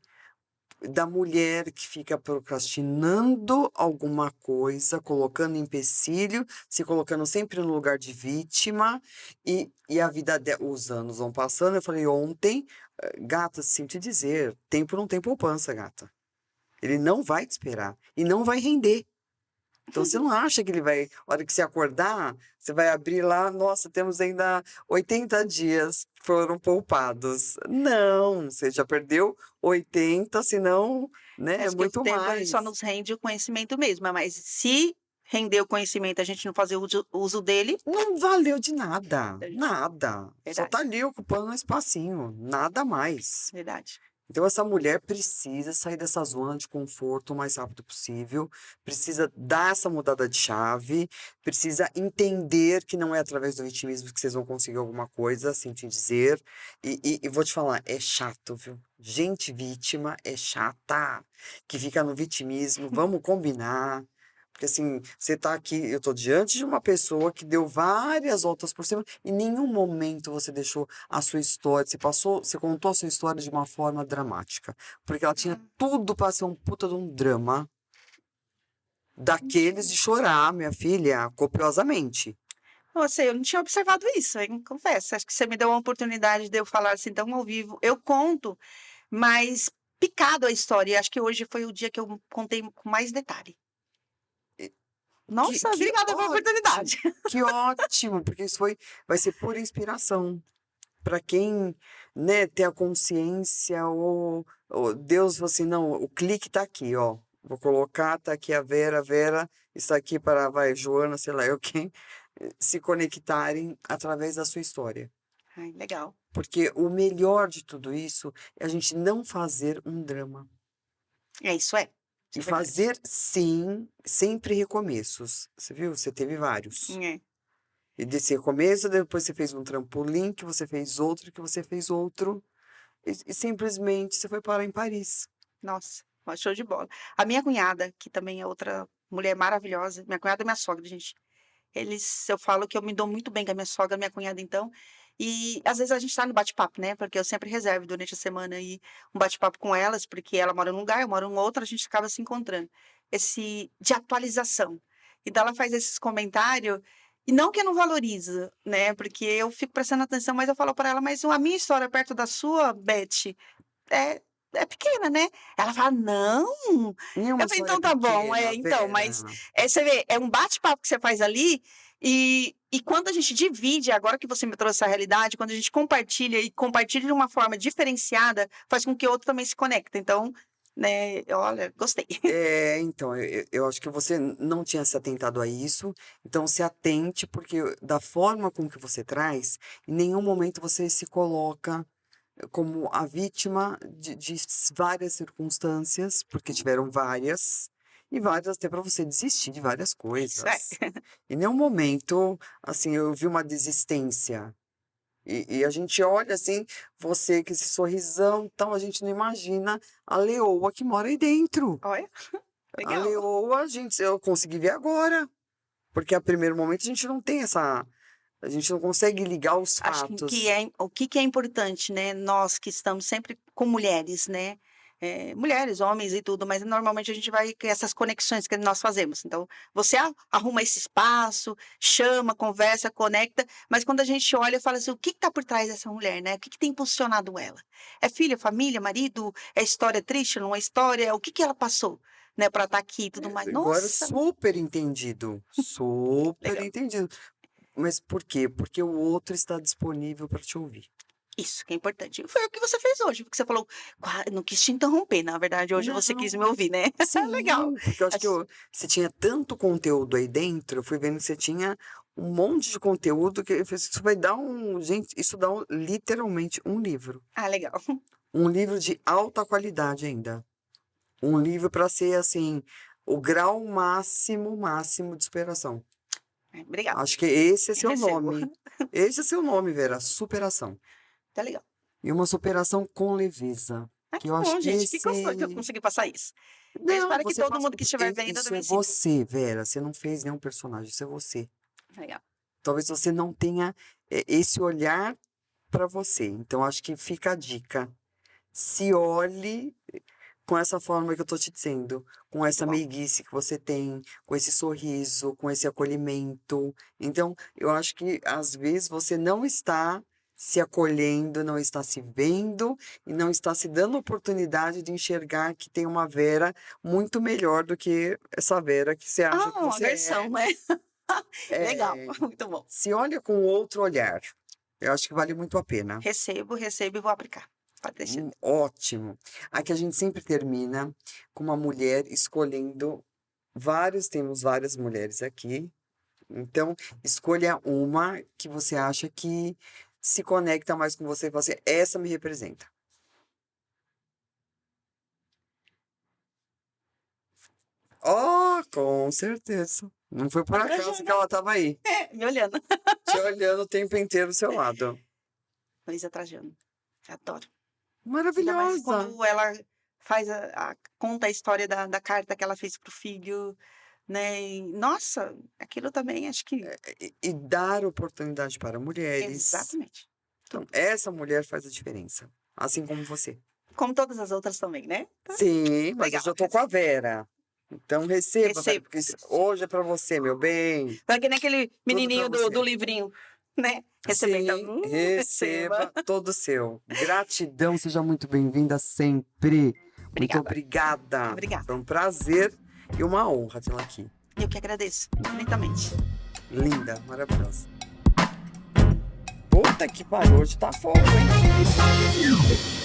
da mulher que fica procrastinando alguma coisa, colocando empecilho, se colocando sempre no lugar de vítima, e a vida os anos vão passando. Eu falei ontem, gata, sinto te dizer, tempo não tem poupança, gata. Ele não vai te esperar e não vai render. Então você não acha que ele vai, a hora que você acordar, você vai abrir lá, nossa, temos ainda 80 dias que foram poupados. Não, você já perdeu 80, senão, né, Acho que o muito tempo ele só mais. nos rende o conhecimento mesmo, mas se render o conhecimento, a gente não fazer uso dele, Não valeu de nada, é nada. Só tá verdade, ali ocupando um espacinho, nada mais. verdade. Então essa mulher precisa sair dessa zona de conforto o mais rápido possível, precisa dar essa mudada de chave, precisa entender que não é através do vitimismo que vocês vão conseguir alguma coisa, assim te dizer. E vou te falar, é chato, viu? Gente vítima é chata, que fica no vitimismo, vamos combinar. Porque assim, você tá aqui, eu tô diante de uma pessoa que deu várias voltas por cima, e em nenhum momento você deixou a sua história, você contou a sua história de uma forma dramática. Porque ela tinha Hum, tudo para ser um puta de um drama daqueles de chorar, minha filha, copiosamente. Nossa, eu não tinha observado isso, hein? Confesso. Acho que você me deu uma oportunidade de eu falar assim tão ao vivo. Eu conto, mas picado a história. E acho que hoje foi o dia que eu contei com mais detalhe. E Que, Nossa, que obrigada pela ótimo, oportunidade. que ótimo, porque vai ser pura inspiração. Para quem, né, tem a consciência, ou Deus falou assim, não, o clique tá aqui, ó. Vou colocar, tá aqui a Vera está aqui para, vai, Joana, sei lá eu quem, se conectarem através da sua história. Ai, legal. Porque o melhor de tudo isso é a gente não fazer um drama. É, isso é. Isso E é verdade. fazer, sim, sempre recomeços. Você viu? Você teve vários. É. E desse recomeço, depois você fez um trampolim, que você fez outro, que você fez outro. E simplesmente você foi parar em Paris. Nossa, ó, show de bola. A minha cunhada, que também é outra mulher maravilhosa, minha cunhada é minha sogra, gente. Eu falo que eu me dou muito bem com a minha sogra, minha cunhada, então. E às vezes a gente tá no bate-papo, né? Porque eu sempre reservo durante a semana aí um bate-papo com elas, porque ela mora num lugar, eu moro em outro, a gente acaba se encontrando. Esse de atualização. Então ela faz esses comentários, e não que eu não valorizo, né? Porque eu fico prestando atenção, mas eu falo para ela, mas a minha história perto da sua, Beth, é, é pequena, né? Ela fala, não. Nenhuma Eu falei, história então tá bom, pequena, então, mas Vera. você vê, é um bate-papo que você faz ali, e quando a gente divide, agora que você me trouxe essa realidade, quando a gente compartilha e compartilha de uma forma diferenciada, faz com que o outro também se conecte. Então, né, olha, gostei. É, então, eu acho que você não tinha se atentado a isso, então se atente, porque da forma com que você traz, em nenhum momento você se coloca como a vítima de várias circunstâncias, porque tiveram várias, e várias até para você desistir de várias É isso aí. coisas. Em nenhum momento, assim, eu vi uma desistência. E a gente olha assim, você com esse sorrisão, então a gente não imagina a leoa que mora aí dentro. Olha, A legal. leoa, eu consegui ver agora. Porque a primeiro momento a gente não tem essa. A gente não consegue ligar os Acho que fatos. o que que é importante, né, nós que estamos sempre com mulheres, né, mulheres, homens e tudo, mas normalmente a gente vai com essas conexões que nós fazemos. Então, você arruma esse espaço, chama, conversa, conecta, mas quando a gente olha e fala assim, o que está por trás dessa mulher, né? O que que tem impulsionado ela? É filha, família, marido? É história triste, não é história? O que que ela passou, né, para estar aqui e tudo mais? Agora, Nossa, super entendido. Super legal. entendido. Mas por quê? Porque o outro está disponível para te ouvir. Isso que é importante. Foi o que você fez hoje, porque você falou, não quis te interromper, na verdade, hoje você quis me Não, ouvir, né? Legal. sim, porque eu acho que Acho- você tinha tanto conteúdo aí dentro, eu fui vendo que você tinha um monte de conteúdo que eu falei, isso vai dar um, gente, isso dá literalmente um livro. Ah, legal. Um livro de alta qualidade ainda. Um livro para ser assim, o grau máximo de superação. Obrigada. Acho que esse é Eu seu recebo. nome. Esse é seu nome, Vera, superação. Tá legal. E uma superação com leveza. Ah, Que que eu acho bom, que gente. Que gostoso que eu esse. consegui passar isso. Eu Não, espero que você todo passa. mundo que estiver vendo Isso é também sinta. você, Vera. Você não fez nenhum personagem, isso é você. Legal. Talvez você não tenha esse olhar para você. Então, acho que fica a dica. Se olhe com essa forma que eu tô te dizendo, com Muito essa bom. meiguice que você tem, com esse sorriso, com esse acolhimento. Então, eu acho que às vezes você não está se acolhendo, não está se vendo e não está se dando oportunidade de enxergar que tem uma Vera muito melhor do que essa Vera que você acha que Ah, uma você versão, é. né? Legal. É, Muito bom. se olha com outro olhar. Eu acho que vale muito a pena. Recebo e vou aplicar. Pode deixar. Ótimo. Aqui a gente sempre termina com uma mulher escolhendo temos várias mulheres aqui. Então, escolha uma que você acha que se conecta mais com você e fala assim, essa me representa. Oh, com certeza. Não foi A por acaso que Trajana. ela estava aí, Me olhando. te olhando o tempo inteiro do seu lado. Luísa Trajano. Adoro. Ainda mais Maravilhosa. quando ela conta a história da carta que ela fez pro filho, né? Nossa, aquilo também acho que. E dar oportunidade para mulheres. Exatamente. Então, essa mulher faz a diferença. Assim como você. Como todas as outras também, né? Sim, mas eu Legal. já tô com a Vera. Então receba, Vera, Recebo. porque hoje é para você, meu bem. Vai que nem aquele Tudo para menininho do você. livrinho, né? Recebendo. Sim, Receba. receba todo seu. Gratidão, seja muito bem-vinda sempre. Muito Obrigada. obrigada. Obrigada. Foi um prazer e uma honra tê-la aqui. Eu que agradeço, infinitamente. Linda, maravilhosa. Puta que pariu, hoje tá fogo, hein?